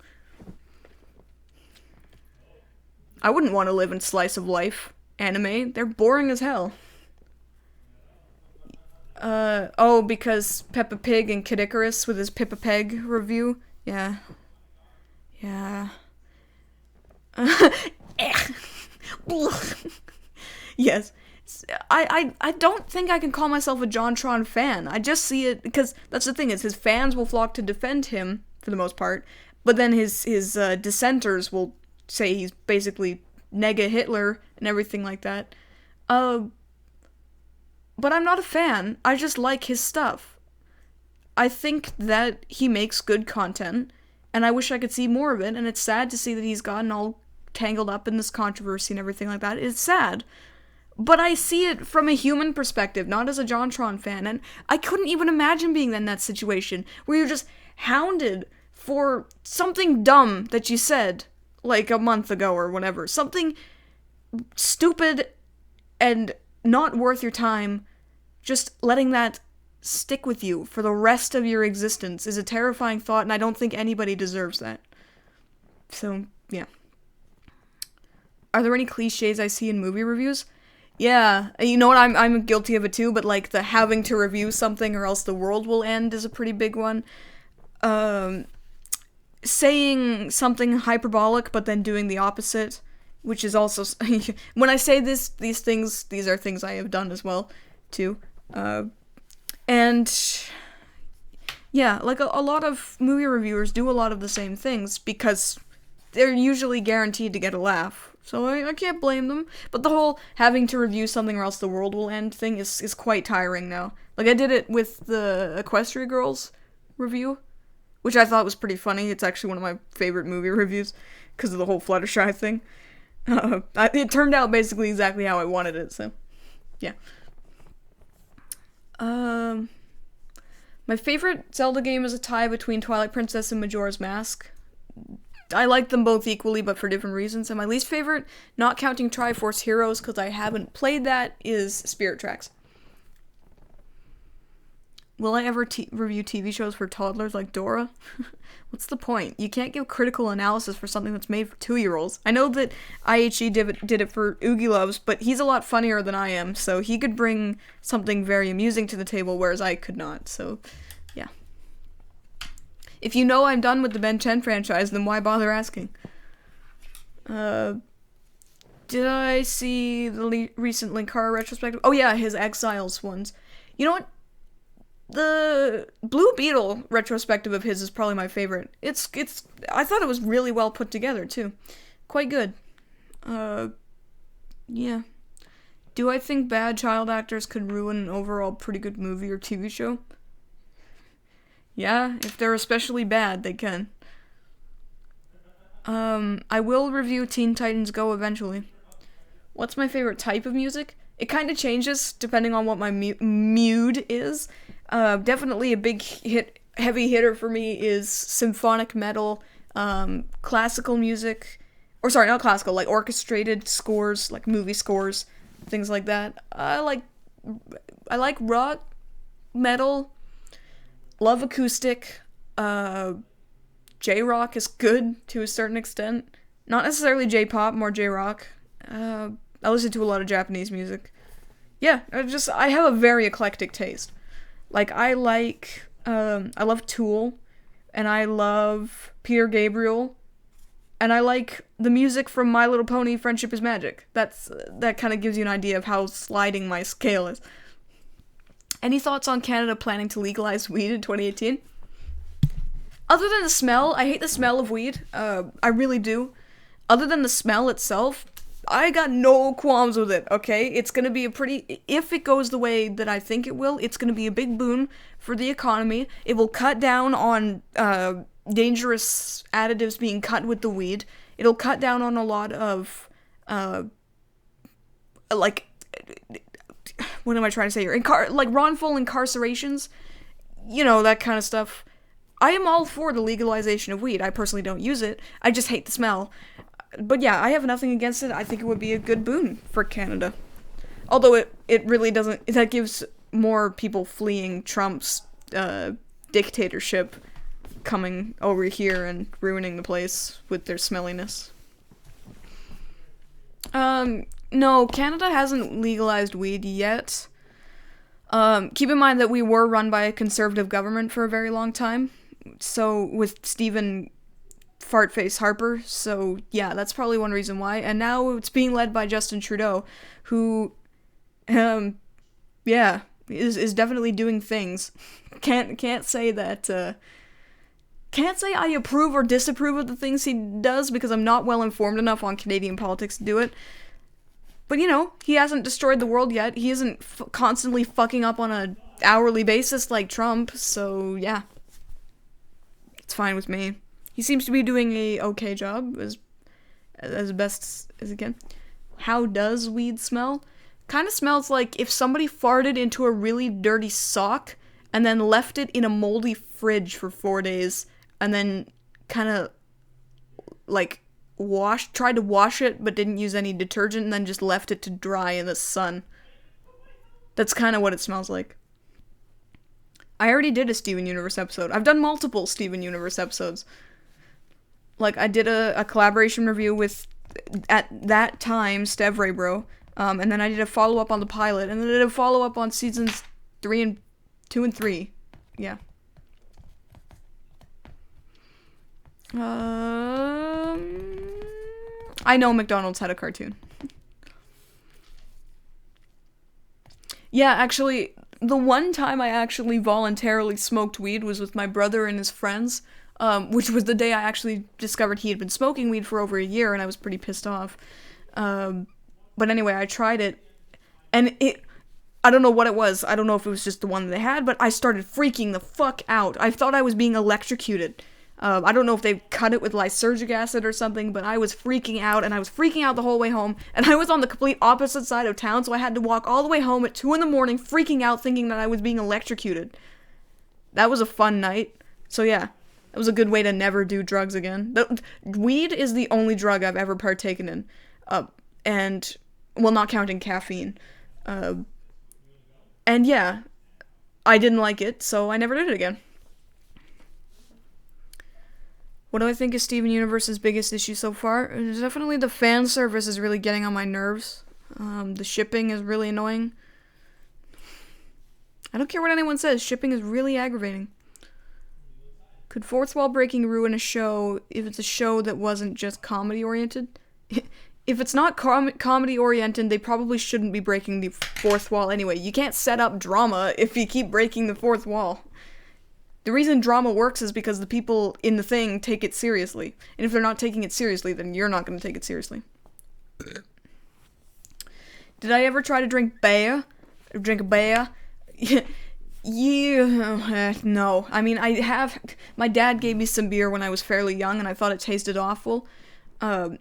I wouldn't want to live in slice of life anime. They're boring as hell. Oh, because Peppa Pig and Kid Icarus with his Peppa Pig review. Yeah. Yeah. Yes. I don't think I can call myself a JonTron fan. I just see it because that's the thing is his fans will flock to defend him for the most part, but then his dissenters will say he's basically nega Hitler and everything like that. Uh, but I'm not a fan. I just like his stuff. I think that he makes good content, and I wish I could see more of it, and it's sad to see that he's gotten all tangled up in this controversy and everything like that. It's sad. But I see it from a human perspective, not as a JonTron fan, and I couldn't even imagine being in that situation, where you're just hounded for something dumb that you said, like a month ago or whatever. Something stupid and not worth your time. Just letting that stick with you for the rest of your existence is a terrifying thought, and I don't think anybody deserves that. So, yeah. Are there any cliches I see in movie reviews? Yeah, you know what, I'm guilty of it too, but like the having to review something or else the world will end is a pretty big one. Saying something hyperbolic but then doing the opposite, which is also, when I say these things, these are things I have done as well, too. And yeah, like a lot of movie reviewers do a lot of the same things because they're usually guaranteed to get a laugh. So I can't blame them. But the whole having to review something or else the world will end thing is quite tiring now. Like, I did it with the Equestria Girls review, which I thought was pretty funny. It's actually one of my favorite movie reviews because of the whole Fluttershy thing. It turned out basically exactly how I wanted it, so yeah. My favorite Zelda game is a tie between Twilight Princess and Majora's Mask. I like them both equally, but for different reasons. And my least favorite, not counting Triforce Heroes, because I haven't played that, is Spirit Tracks. Will I ever review TV shows for toddlers like Dora? What's the point? You can't give critical analysis for something that's made for 2-year-olds. I know that IHE did it for Oogie Loves, but he's a lot funnier than I am, so he could bring something very amusing to the table, whereas I could not, so yeah. If you know I'm done with the Ben 10 franchise, then why bother asking? Did I see the recent Linkara retrospective? Oh yeah, his Exiles ones. You know what? The Blue Beetle retrospective of his is probably my favorite. I thought it was really well put together, too. Quite good. Yeah. Do I think bad child actors could ruin an overall pretty good movie or TV show? Yeah, if they're especially bad, they can. I will review Teen Titans Go eventually. What's my favorite type of music? It kind of changes depending on what my mood is. Definitely a big heavy hitter for me is symphonic metal, classical music, or sorry, not classical, like orchestrated scores, like movie scores, things like that. I like rock, metal, love acoustic. J-rock is good to a certain extent. Not necessarily J-pop, more J-rock. I listen to a lot of Japanese music. Yeah, I have a very eclectic taste. Like, I love Tool, and I love Peter Gabriel, and I like the music from My Little Pony, Friendship is Magic. That kind of gives you an idea of how sliding my scale is. Any thoughts on Canada planning to legalize weed in 2018? Other than the smell, I hate the smell of weed. I really do. Other than the smell itself, I got no qualms with it, okay? It's gonna be if it goes the way that I think it will, it's gonna be a big boon for the economy. It will cut down on, dangerous additives being cut with the weed. It'll cut down on a lot of, what am I trying to say here? Wrongful incarcerations. You know, that kind of stuff. I am all for the legalization of weed. I personally don't use it. I just hate the smell. But yeah, I have nothing against it. I think it would be a good boon for Canada. Although it really doesn't... That gives more people fleeing Trump's dictatorship coming over here and ruining the place with their smelliness. No, Canada hasn't legalized weed yet. Keep in mind that we were run by a conservative government for a very long time. So, with Stephen Fartface Harper. So, yeah, that's probably one reason why. And now it's being led by Justin Trudeau, who, yeah, is definitely doing things. Can't say that, can't say I approve or disapprove of the things he does because I'm not well informed enough on Canadian politics to do it. But, you know, he hasn't destroyed the world yet. He isn't constantly fucking up on a hourly basis like Trump, so yeah. It's fine with me. He seems to be doing a okay job, as best as he can. How does weed smell? Kind of smells like if somebody farted into a really dirty sock and then left it in a moldy fridge for 4 days and then kind of, like, tried to wash it but didn't use any detergent and then just left it to dry in the sun. That's kind of what it smells like. I already did a Steven Universe episode. I've done multiple Steven Universe episodes. Like, I did a collaboration review with, at that time, Stevray Bro, and then I did a follow-up on the pilot, and then I did a follow-up on seasons 2 and 3. Yeah. I know McDonald's had a cartoon. Yeah, actually, the one time I actually voluntarily smoked weed was with my brother and his friends, which was the day I actually discovered he had been smoking weed for over a year, and I was pretty pissed off. But anyway, I tried it, and I don't know what it was. I don't know if it was just the one that they had, but I started freaking the fuck out. I thought I was being electrocuted. I don't know if they cut it with lysergic acid or something, but I was freaking out, and I was freaking out the whole way home, and I was on the complete opposite side of town, so I had to walk all the way home at 2 a.m, freaking out, thinking that I was being electrocuted. That was a fun night. So yeah, that was a good way to never do drugs again. Weed is the only drug I've ever partaken in, and, well, not counting caffeine. And yeah, I didn't like it, so I never did it again. What do I think is Steven Universe's biggest issue so far? It's definitely the fan service is really getting on my nerves. The shipping is really annoying. I don't care what anyone says, shipping is really aggravating. Could fourth wall breaking ruin a show if it's a show that wasn't just comedy oriented? If it's not comedy oriented, they probably shouldn't be breaking the fourth wall anyway. You can't set up drama if you keep breaking the fourth wall. The reason drama works is because the people in the thing take it seriously. And if they're not taking it seriously, then you're not going to take it seriously. Did I ever try to drink beer? Drink a beer? Yeah, no. I mean, I have. My dad gave me some beer when I was fairly young, and I thought it tasted awful.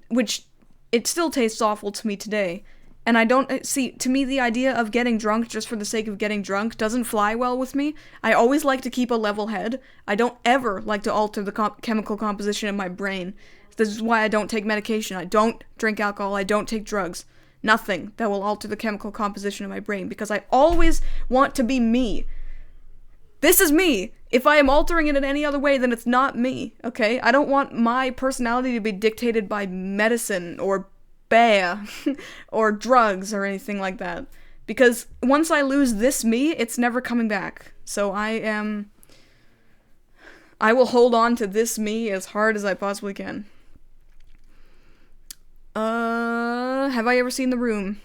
Which, it still tastes awful to me today. And I don't, see, to me the idea of getting drunk just for the sake of getting drunk doesn't fly well with me. I always like to keep a level head. I don't ever like to alter the chemical composition of my brain. This is why I don't take medication. I don't drink alcohol. I don't take drugs. Nothing that will alter the chemical composition of my brain, because I always want to be me. This is me. If I am altering it in any other way, then it's not me, okay? I don't want my personality to be dictated by medicine or bear or drugs or anything like that, because once I lose this me, it's never coming back. So I will hold on to this me as hard as I possibly can. Have I ever seen The Room?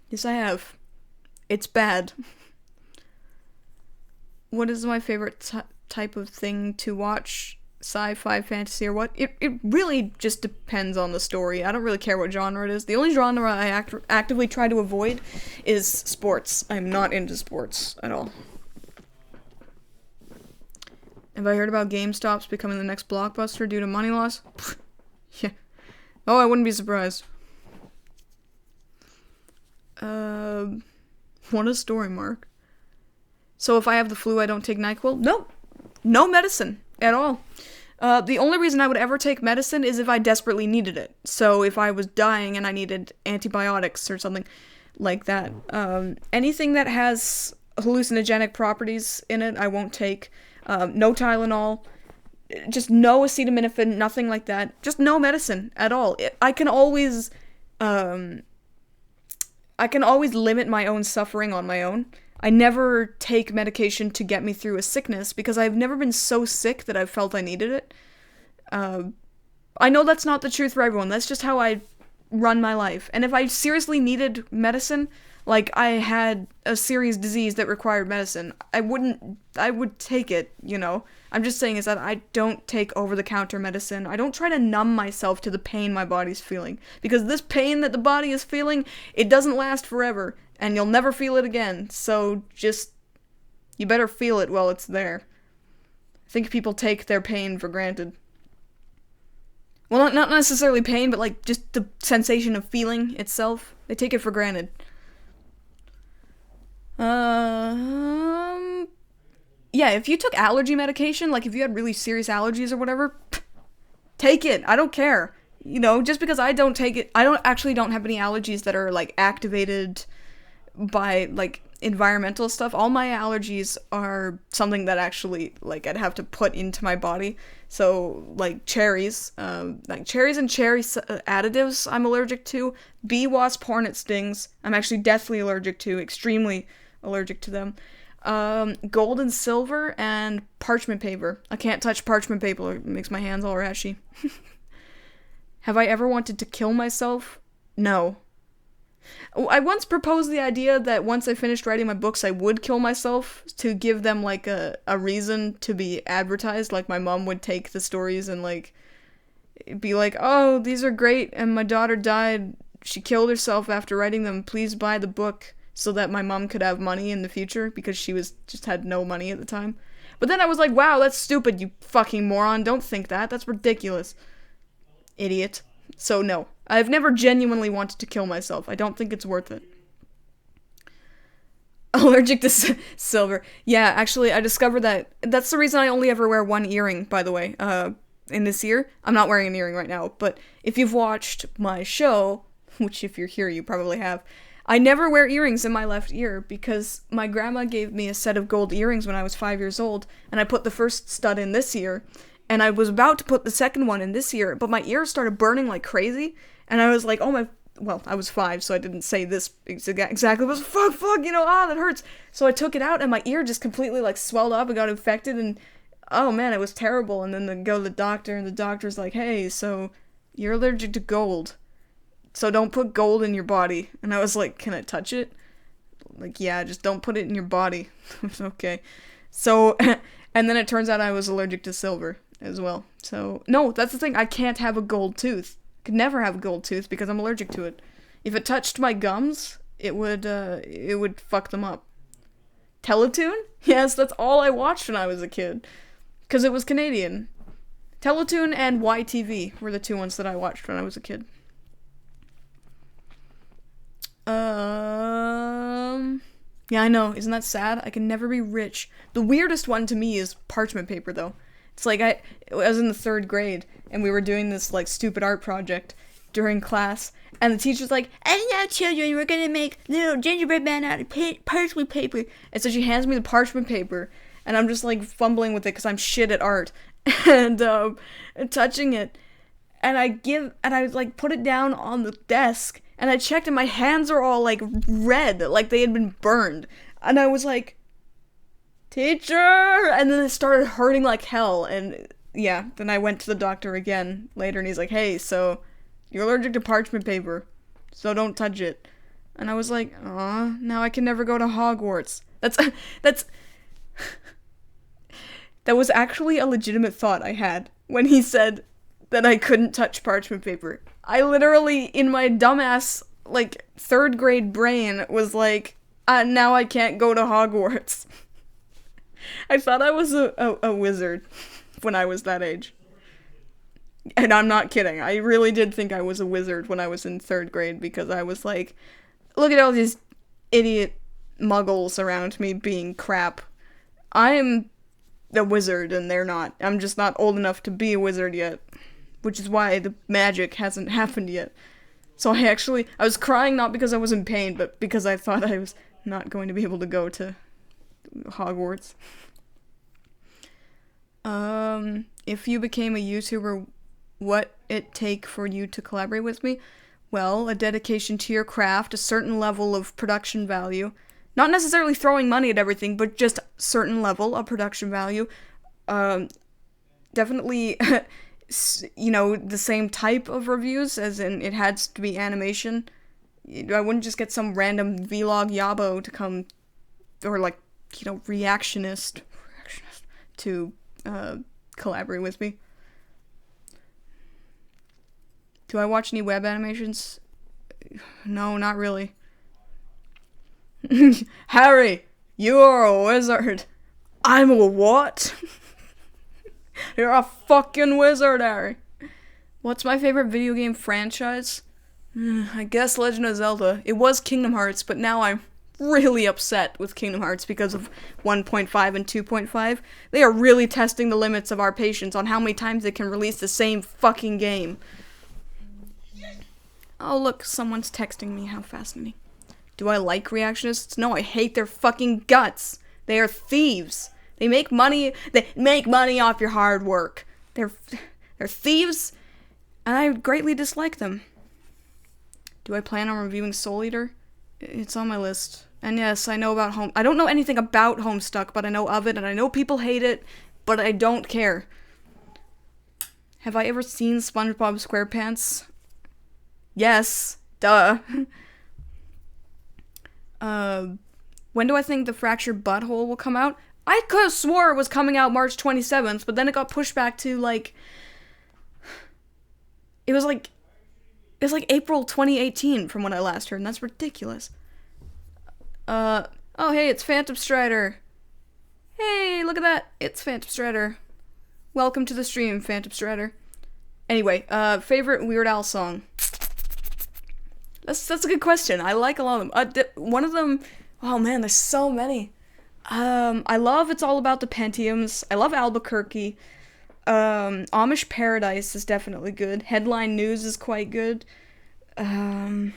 Yes, I have. It's bad. What is my favorite type of thing to watch? Sci-fi, fantasy, or what? It really just depends on the story. I don't really care what genre it is. The only genre I actively try to avoid is sports. I'm not into sports at all. Have I heard about GameStop's becoming the next Blockbuster due to money loss? Yeah. Oh, I wouldn't be surprised. What a story, Mark. So if I have the flu, I don't take NyQuil? Nope. No medicine at all. The only reason I would ever take medicine is if I desperately needed it. So if I was dying and I needed antibiotics or something like that. Anything that has hallucinogenic properties in it, I won't take. No Tylenol. Just no acetaminophen, nothing like that. Just no medicine at all. I can always limit my own suffering on my own. I never take medication to get me through a sickness because I've never been so sick that I've felt I needed it. I know that's not the truth for everyone. That's just how I run my life. And if I seriously needed medicine, like I had a serious disease that required medicine, I would take it, you know? I'm just saying is that I don't take over-the-counter medicine. I don't try to numb myself to the pain my body's feeling. Because this pain that the body is feeling, it doesn't last forever, and you'll never feel it again. So just, you better feel it while it's there. I think people take their pain for granted. Well, not necessarily pain, but like just the sensation of feeling itself. They take it for granted. Yeah, if you took allergy medication, like if you had really serious allergies or whatever, take it. I don't care. You know, just because I don't take it, I don't have any allergies that are like activated by like environmental stuff. All my allergies are something that actually like I'd have to put into my body. So like cherries and cherry additives I'm allergic to. Bee, wasp, hornet stings I'm actually deathly allergic to, extremely allergic to them. Gold and silver and parchment paper. I can't touch parchment paper, it makes my hands all rashy. Have I ever wanted to kill myself? No. I once proposed the idea that once I finished writing my books, I would kill myself to give them, like, a reason to be advertised. Like, my mom would take the stories and, like, be like, oh, these are great, and my daughter died. She killed herself after writing them. Please buy the book so that my mom could have money in the future, because she just had no money at the time. But then I was like, wow, that's stupid, you fucking moron. Don't think that. That's ridiculous. Idiot. So, no. I've never genuinely wanted to kill myself. I don't think it's worth it. Allergic to silver. Yeah, actually, I discovered that. That's the reason I only ever wear one earring, by the way, in this ear. I'm not wearing an earring right now, but if you've watched my show, which if you're here, you probably have, I never wear earrings in my left ear because my grandma gave me a set of gold earrings when I was 5 years old, and I put the first stud in this ear, and I was about to put the second one in this ear, but my ear started burning like crazy, and I was like, oh my, well, I was 5, so I didn't say this exactly, but fuck, you know, that hurts. So I took it out, and my ear just completely, like, swelled up and got infected, and, oh man, it was terrible. And then they go to the doctor, and the doctor's like, hey, so, you're allergic to gold, so don't put gold in your body. And I was like, can I touch it? Like, yeah, just don't put it in your body. Okay. So, and then it turns out I was allergic to silver as well. So, no, that's the thing, I can't have a gold tooth. Could never have a gold tooth because I'm allergic to it. If it touched my gums, it would fuck them up. Teletoon? Yes, that's all I watched when I was a kid. Because it was Canadian. Teletoon and YTV were the two ones that I watched when I was a kid. Yeah, I know. Isn't that sad? I can never be rich. The weirdest one to me is parchment paper, though. It's like I was in the 3rd grade, and we were doing this, like, stupid art project during class, and the teacher's like, and now, children, we're gonna make little gingerbread man out of parchment paper. And so she hands me the parchment paper, and I'm just, like, fumbling with it because I'm shit at art, and touching it, and I like, put it down on the desk, and I checked, and my hands are all, like, red, like they had been burned, and I was like, teacher! And then it started hurting like hell, and yeah, then I went to the doctor again later, and he's like, hey, so, you're allergic to parchment paper, so don't touch it. And I was like, aw, now I can never go to Hogwarts. That was actually a legitimate thought I had when he said that I couldn't touch parchment paper. I literally, in my dumbass, like, 3rd grade brain, was like, now I can't go to Hogwarts. I thought I was a wizard when I was that age. And I'm not kidding. I really did think I was a wizard when I was in 3rd grade, because I was like, look at all these idiot muggles around me being crap. I'm the wizard and they're not. I'm just not old enough to be a wizard yet. Which is why the magic hasn't happened yet. So I was crying not because I was in pain, but because I thought I was not going to be able to go to Hogwarts. If you became a YouTuber, what it take for you to collaborate with me? Well, a dedication to your craft, a certain level of production value, Not necessarily throwing money at everything, but just certain level of production value. Definitely, the same type of reviews, as in it has to be animation. I wouldn't just get some random vlog yabo to come, or reactionist to collaborate with me. Do I watch any web animations? No, not really. Harry, you're a wizard. I'm a what? You're a fucking wizard, Harry. What's my favorite video game franchise? I guess Legend of Zelda. It was Kingdom Hearts, but now I'm really upset with Kingdom Hearts because of 1.5 and 2.5. They are really testing the limits of our patience on how many times they can release the same fucking game. Oh, look, someone's texting me. How fascinating. Do I like reactionists? No, I hate their fucking guts. They are thieves. They make money off your hard work. They're thieves, and I greatly dislike them. Do I plan on reviewing Soul Eater? It's on my list. And yes, I know about I don't know anything about Homestuck, but I know of it, and I know people hate it, but I don't care. Have I ever seen SpongeBob SquarePants? Yes. Duh. When do I think The Fractured Butthole will come out? I could have swore it was coming out March 27th, but then it got pushed back to, it was April 2018 from when I last heard, and that's ridiculous. Oh, hey, it's Phantom Strider. Hey, look at that. It's Phantom Strider. Welcome to the stream, Phantom Strider. Anyway, favorite Weird Al song? That's a good question. I like a lot of them. One of them, oh man, there's so many. I love It's All About the Pentiums. I love Albuquerque. Amish Paradise is definitely good. Headline News is quite good. The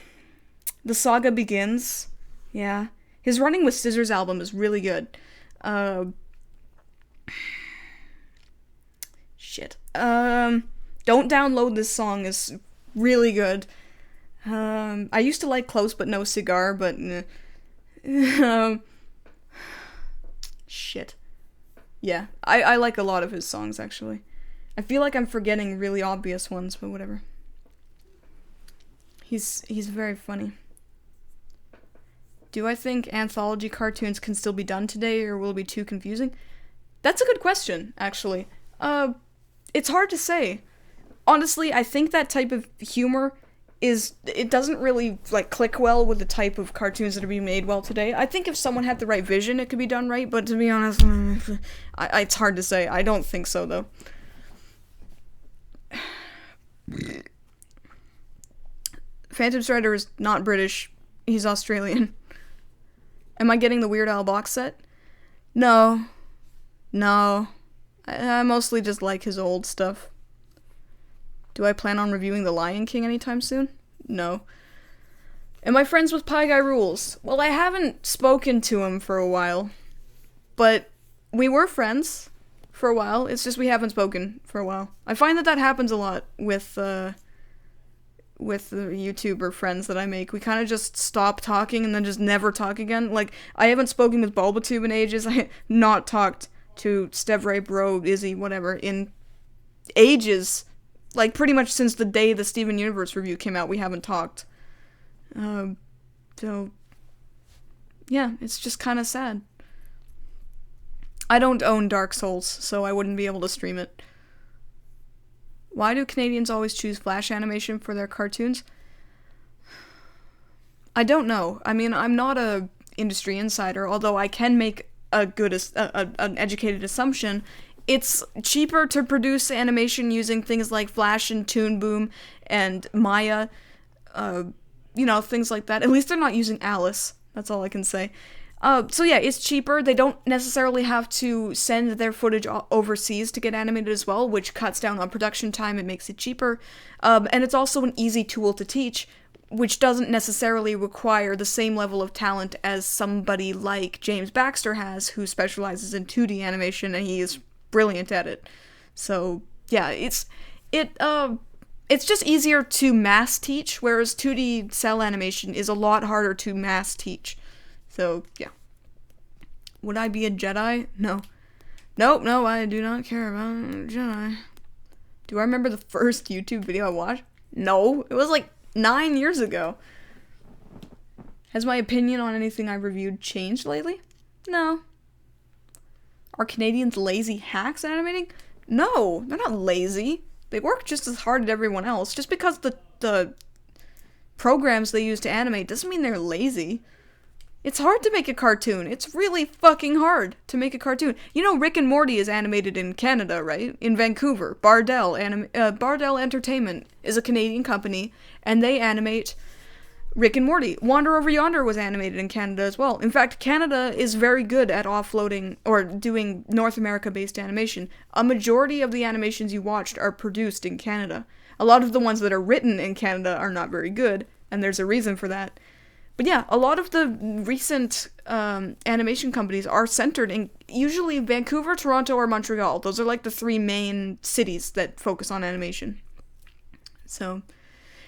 Saga Begins. Yeah. His Running with Scissors album is really good. Shit. Don't Download This Song is really good. I used to like Close But No Cigar, but shit. Yeah, I like a lot of his songs, actually. I feel like I'm forgetting really obvious ones, but whatever. He's very funny. Do I think anthology cartoons can still be done today, or will it be too confusing? That's a good question, actually. It's hard to say. Honestly, I think that type of humor it doesn't really, click well with the type of cartoons that are being made well today. I think if someone had the right vision, it could be done right, but to be honest, it's hard to say. I don't think so, though. Phantom Strider is not British. He's Australian. Am I getting the Weird Al box set? No. I mostly just like his old stuff. Do I plan on reviewing The Lion King anytime soon? No. Am I friends with Pie Guy Rules? Well, I haven't spoken to him for a while. But we were friends for a while. It's just we haven't spoken for a while. I find that happens a lot with the YouTuber friends that I make. We kind of just stop talking and then just never talk again. I haven't spoken with Bulbatube in ages. I have not talked to Stevray, Bro, Izzy, whatever, in ages. Pretty much since the day the Steven Universe review came out, we haven't talked. So, yeah, it's just kind of sad. I don't own Dark Souls, so I wouldn't be able to stream it. Why do Canadians always choose Flash animation for their cartoons? I don't know. I mean, I'm not a industry insider, although I can make an educated assumption. It's cheaper to produce animation using things like Flash and Toon Boom and Maya, things like that. At least they're not using Alice. That's all I can say. So yeah, it's cheaper. They don't necessarily have to send their footage overseas to get animated as well, which cuts down on production time and makes it cheaper. And it's also an easy tool to teach, which doesn't necessarily require the same level of talent as somebody like James Baxter has, who specializes in 2D animation, and he is brilliant at it. So yeah, it's just easier to mass teach, whereas 2D cell animation is a lot harder to mass teach. So, yeah. Would I be a Jedi? No. Nope, no, I do not care about Jedi. Do I remember the first YouTube video I watched? No, it was like 9 years ago. Has my opinion on anything I've reviewed changed lately? No. Are Canadians lazy hacks at animating? No, they're not lazy. They work just as hard as everyone else. Just because the programs they use to animate doesn't mean they're lazy. It's hard to make a cartoon. It's really fucking hard to make a cartoon. You know, Rick and Morty is animated in Canada, right? In Vancouver. Bardell Entertainment is a Canadian company, and they animate Rick and Morty. Wander Over Yonder was animated in Canada as well. In fact, Canada is very good at offloading or doing North America-based animation. A majority of the animations you watched are produced in Canada. A lot of the ones that are written in Canada are not very good, and there's a reason for that. But yeah, a lot of the recent animation companies are centered in usually Vancouver, Toronto, or Montreal. Those are like the 3 main cities that focus on animation. So,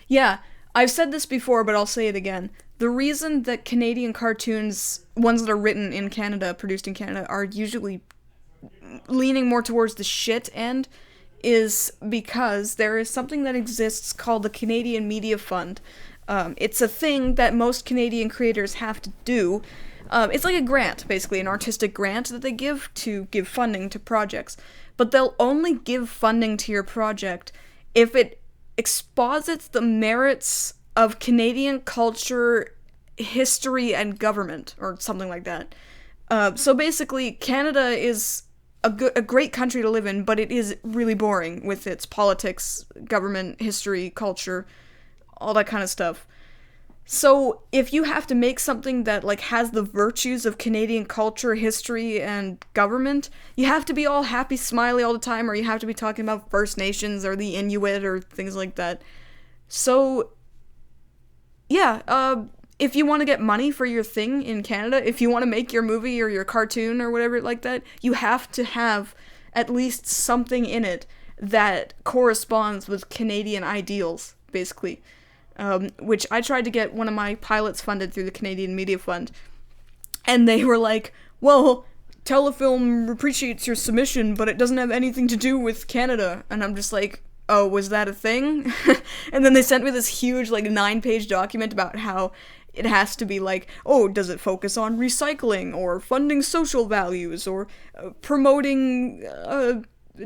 yeah, I've said this before, but I'll say it again. The reason that Canadian cartoons, ones that are written in Canada, produced in Canada, are usually leaning more towards the shit end is because there is something that exists called the Canadian Media Fund. It's a thing that most Canadian creators have to do. It's like a grant, basically, an artistic grant that they give funding to projects. But they'll only give funding to your project if it exposits the merits of Canadian culture, history, and government, or something like that. So basically, Canada is a great country to live in, but it is really boring with its politics, government, history, culture, all that kind of stuff. So if you have to make something that like has the virtues of Canadian culture, history, and government, you have to be all happy, smiley all the time, or you have to be talking about First Nations or the Inuit or things like that. So yeah, if you want to get money for your thing in Canada, if you want to make your movie or your cartoon or whatever like that, you have to have at least something in it that corresponds with Canadian ideals, basically. Which I tried to get one of my pilots funded through the Canadian Media Fund, and they were like, well, Telefilm appreciates your submission, but it doesn't have anything to do with Canada. And I'm just like, oh, was that a thing? And then they sent me this huge, like, 9-page document about how it has to be like, oh, does it focus on recycling, or funding social values, or promoting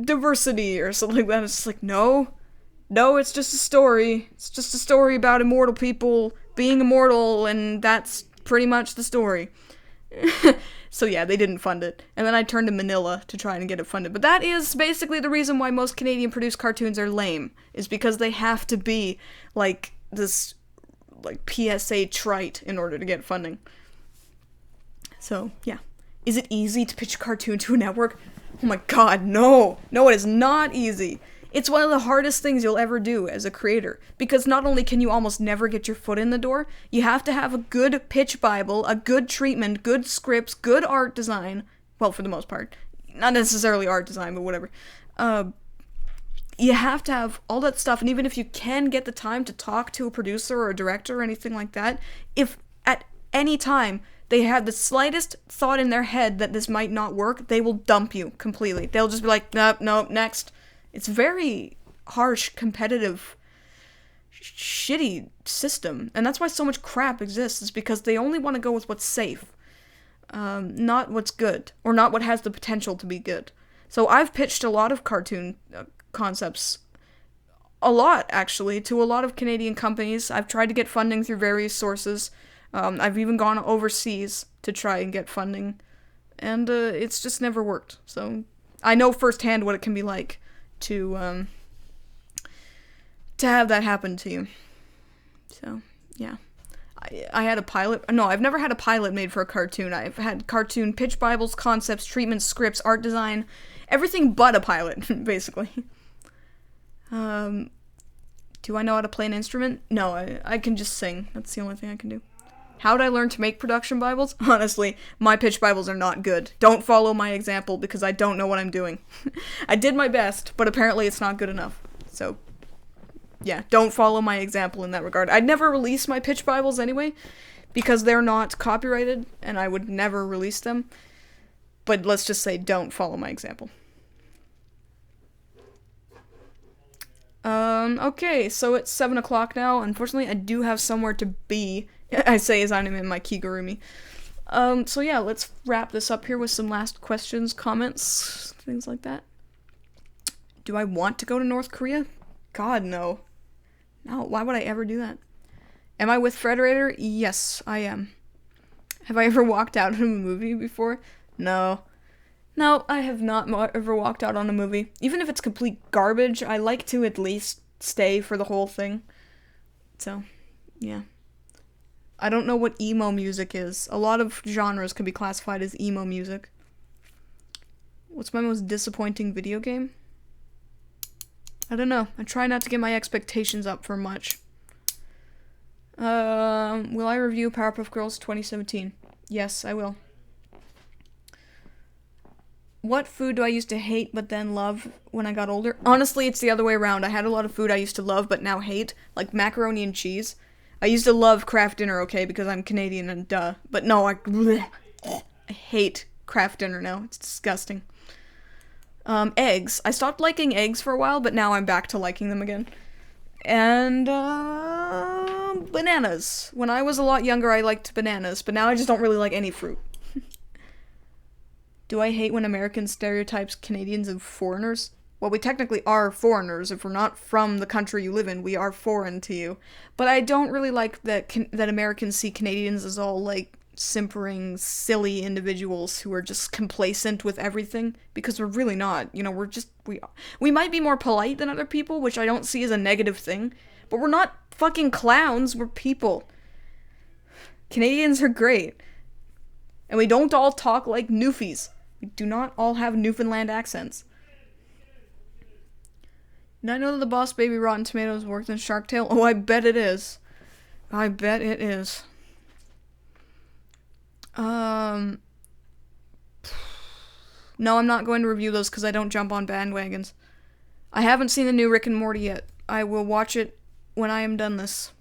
diversity, or something like that. It's just like, no, it's just a story. It's just a story about immortal people being immortal, and that's pretty much the story. So yeah, they didn't fund it. And then I turned to Manila to try and get it funded. But that is basically the reason why most Canadian-produced cartoons are lame, is because they have to be, like, this, like, PSA trite in order to get funding. So, yeah. Is it easy to pitch a cartoon to a network? Oh my god, no! No, it is not easy! It's one of the hardest things you'll ever do as a creator, because not only can you almost never get your foot in the door, you have to have a good pitch bible, a good treatment, good scripts, good art design, well, for the most part, not necessarily art design, but whatever. You have to have all that stuff, and even if you can get the time to talk to a producer or a director or anything like that, if at any time they have the slightest thought in their head that this might not work, they will dump you completely. They'll just be like, nope, next. It's very harsh, competitive, shitty system. And that's why so much crap exists, is because they only want to go with what's safe. Not what's good, or not what has the potential to be good. So I've pitched a lot of cartoon concepts, a lot, actually, to a lot of Canadian companies. I've tried to get funding through various sources. I've even gone overseas to try and get funding. And it's just never worked. So I know firsthand what it can be like to have that happen to you. So, yeah. I had a pilot. No, I've never had a pilot made for a cartoon. I've had cartoon pitch bibles, concepts, treatments, scripts, art design, everything but a pilot, basically. Do I know how to play an instrument? No, I can just sing. That's the only thing I can do. How did I learn to make production bibles? Honestly, my pitch bibles are not good. Don't follow my example, because I don't know what I'm doing. I did my best, but apparently it's not good enough. So, yeah, don't follow my example in that regard. I'd never release my pitch bibles anyway, because they're not copyrighted and I would never release them. But let's just say don't follow my example. Okay, so it's 7 o'clock now. Unfortunately, I do have somewhere to be. I say as I'm in my Kigurumi. So yeah, let's wrap this up here with some last questions, comments, things like that. Do I want to go to North Korea? God, no. No, why would I ever do that? Am I with Frederator? Yes, I am. Have I ever walked out of a movie before? No. No, I have not ever walked out on a movie. Even if it's complete garbage, I like to at least stay for the whole thing. So, yeah. I don't know what emo music is. A lot of genres can be classified as emo music. What's my most disappointing video game? I don't know. I try not to get my expectations up for much. Will I review Powerpuff Girls 2017? Yes, I will. What food do I used to hate but then love when I got older? Honestly, it's the other way around. I had a lot of food I used to love but now hate, like macaroni and cheese. I used to love Kraft Dinner, okay, because I'm Canadian and duh. But no, I hate Kraft Dinner now. It's disgusting. Eggs. I stopped liking eggs for a while, but now I'm back to liking them again. And, bananas. When I was a lot younger, I liked bananas, but now I just don't really like any fruit. Do I hate when Americans stereotypes Canadians as foreigners? Well, we technically are foreigners. If we're not from the country you live in, we are foreign to you. But I don't really like that Americans see Canadians as all, like, simpering, silly individuals who are just complacent with everything, because we're really not. You know, we might be more polite than other people, which I don't see as a negative thing, but we're not fucking clowns, we're people. Canadians are great. And we don't all talk like Newfies. We do not all have Newfoundland accents. Did I know that the Boss Baby Rotten Tomatoes worked in Shark Tale? Oh, I bet it is. I bet it is. No, I'm not going to review those because I don't jump on bandwagons. I haven't seen the new Rick and Morty yet. I will watch it when I am done this.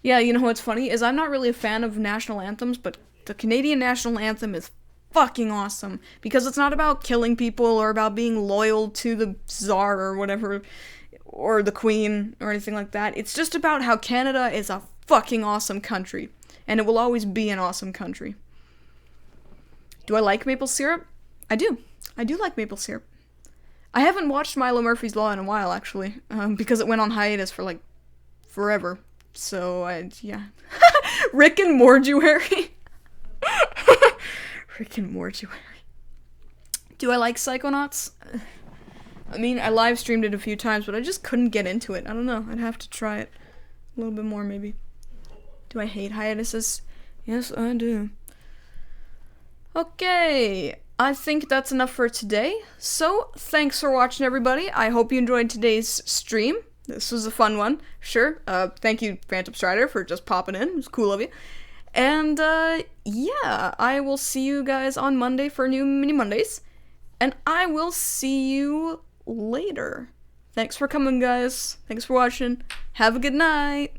Yeah, you know what's funny is I'm not really a fan of national anthems, but the Canadian national anthem is fucking awesome because it's not about killing people or about being loyal to the czar or whatever, or the queen or anything like that. It's just about how Canada is a fucking awesome country, and it will always be an awesome country. Do I like maple syrup? I do. I do like maple syrup. I haven't watched Milo Murphy's Law in a while, actually, because it went on hiatus for, like, forever. So, yeah. Rick and Mortuary. Rick and Mortuary. Do I like Psychonauts? I mean, I live streamed it a few times, but I just couldn't get into it. I don't know. I'd have to try it a little bit more, maybe. Do I hate hiatuses? Yes, I do. Okay, I think that's enough for today. So, thanks for watching, everybody. I hope you enjoyed today's stream. This was a fun one, sure. Thank you, Phantom Strider, for just popping in. It was cool of you. And, yeah, I will see you guys on Monday for new Mini Mondays. And I will see you later. Thanks for coming, guys. Thanks for watching. Have a good night.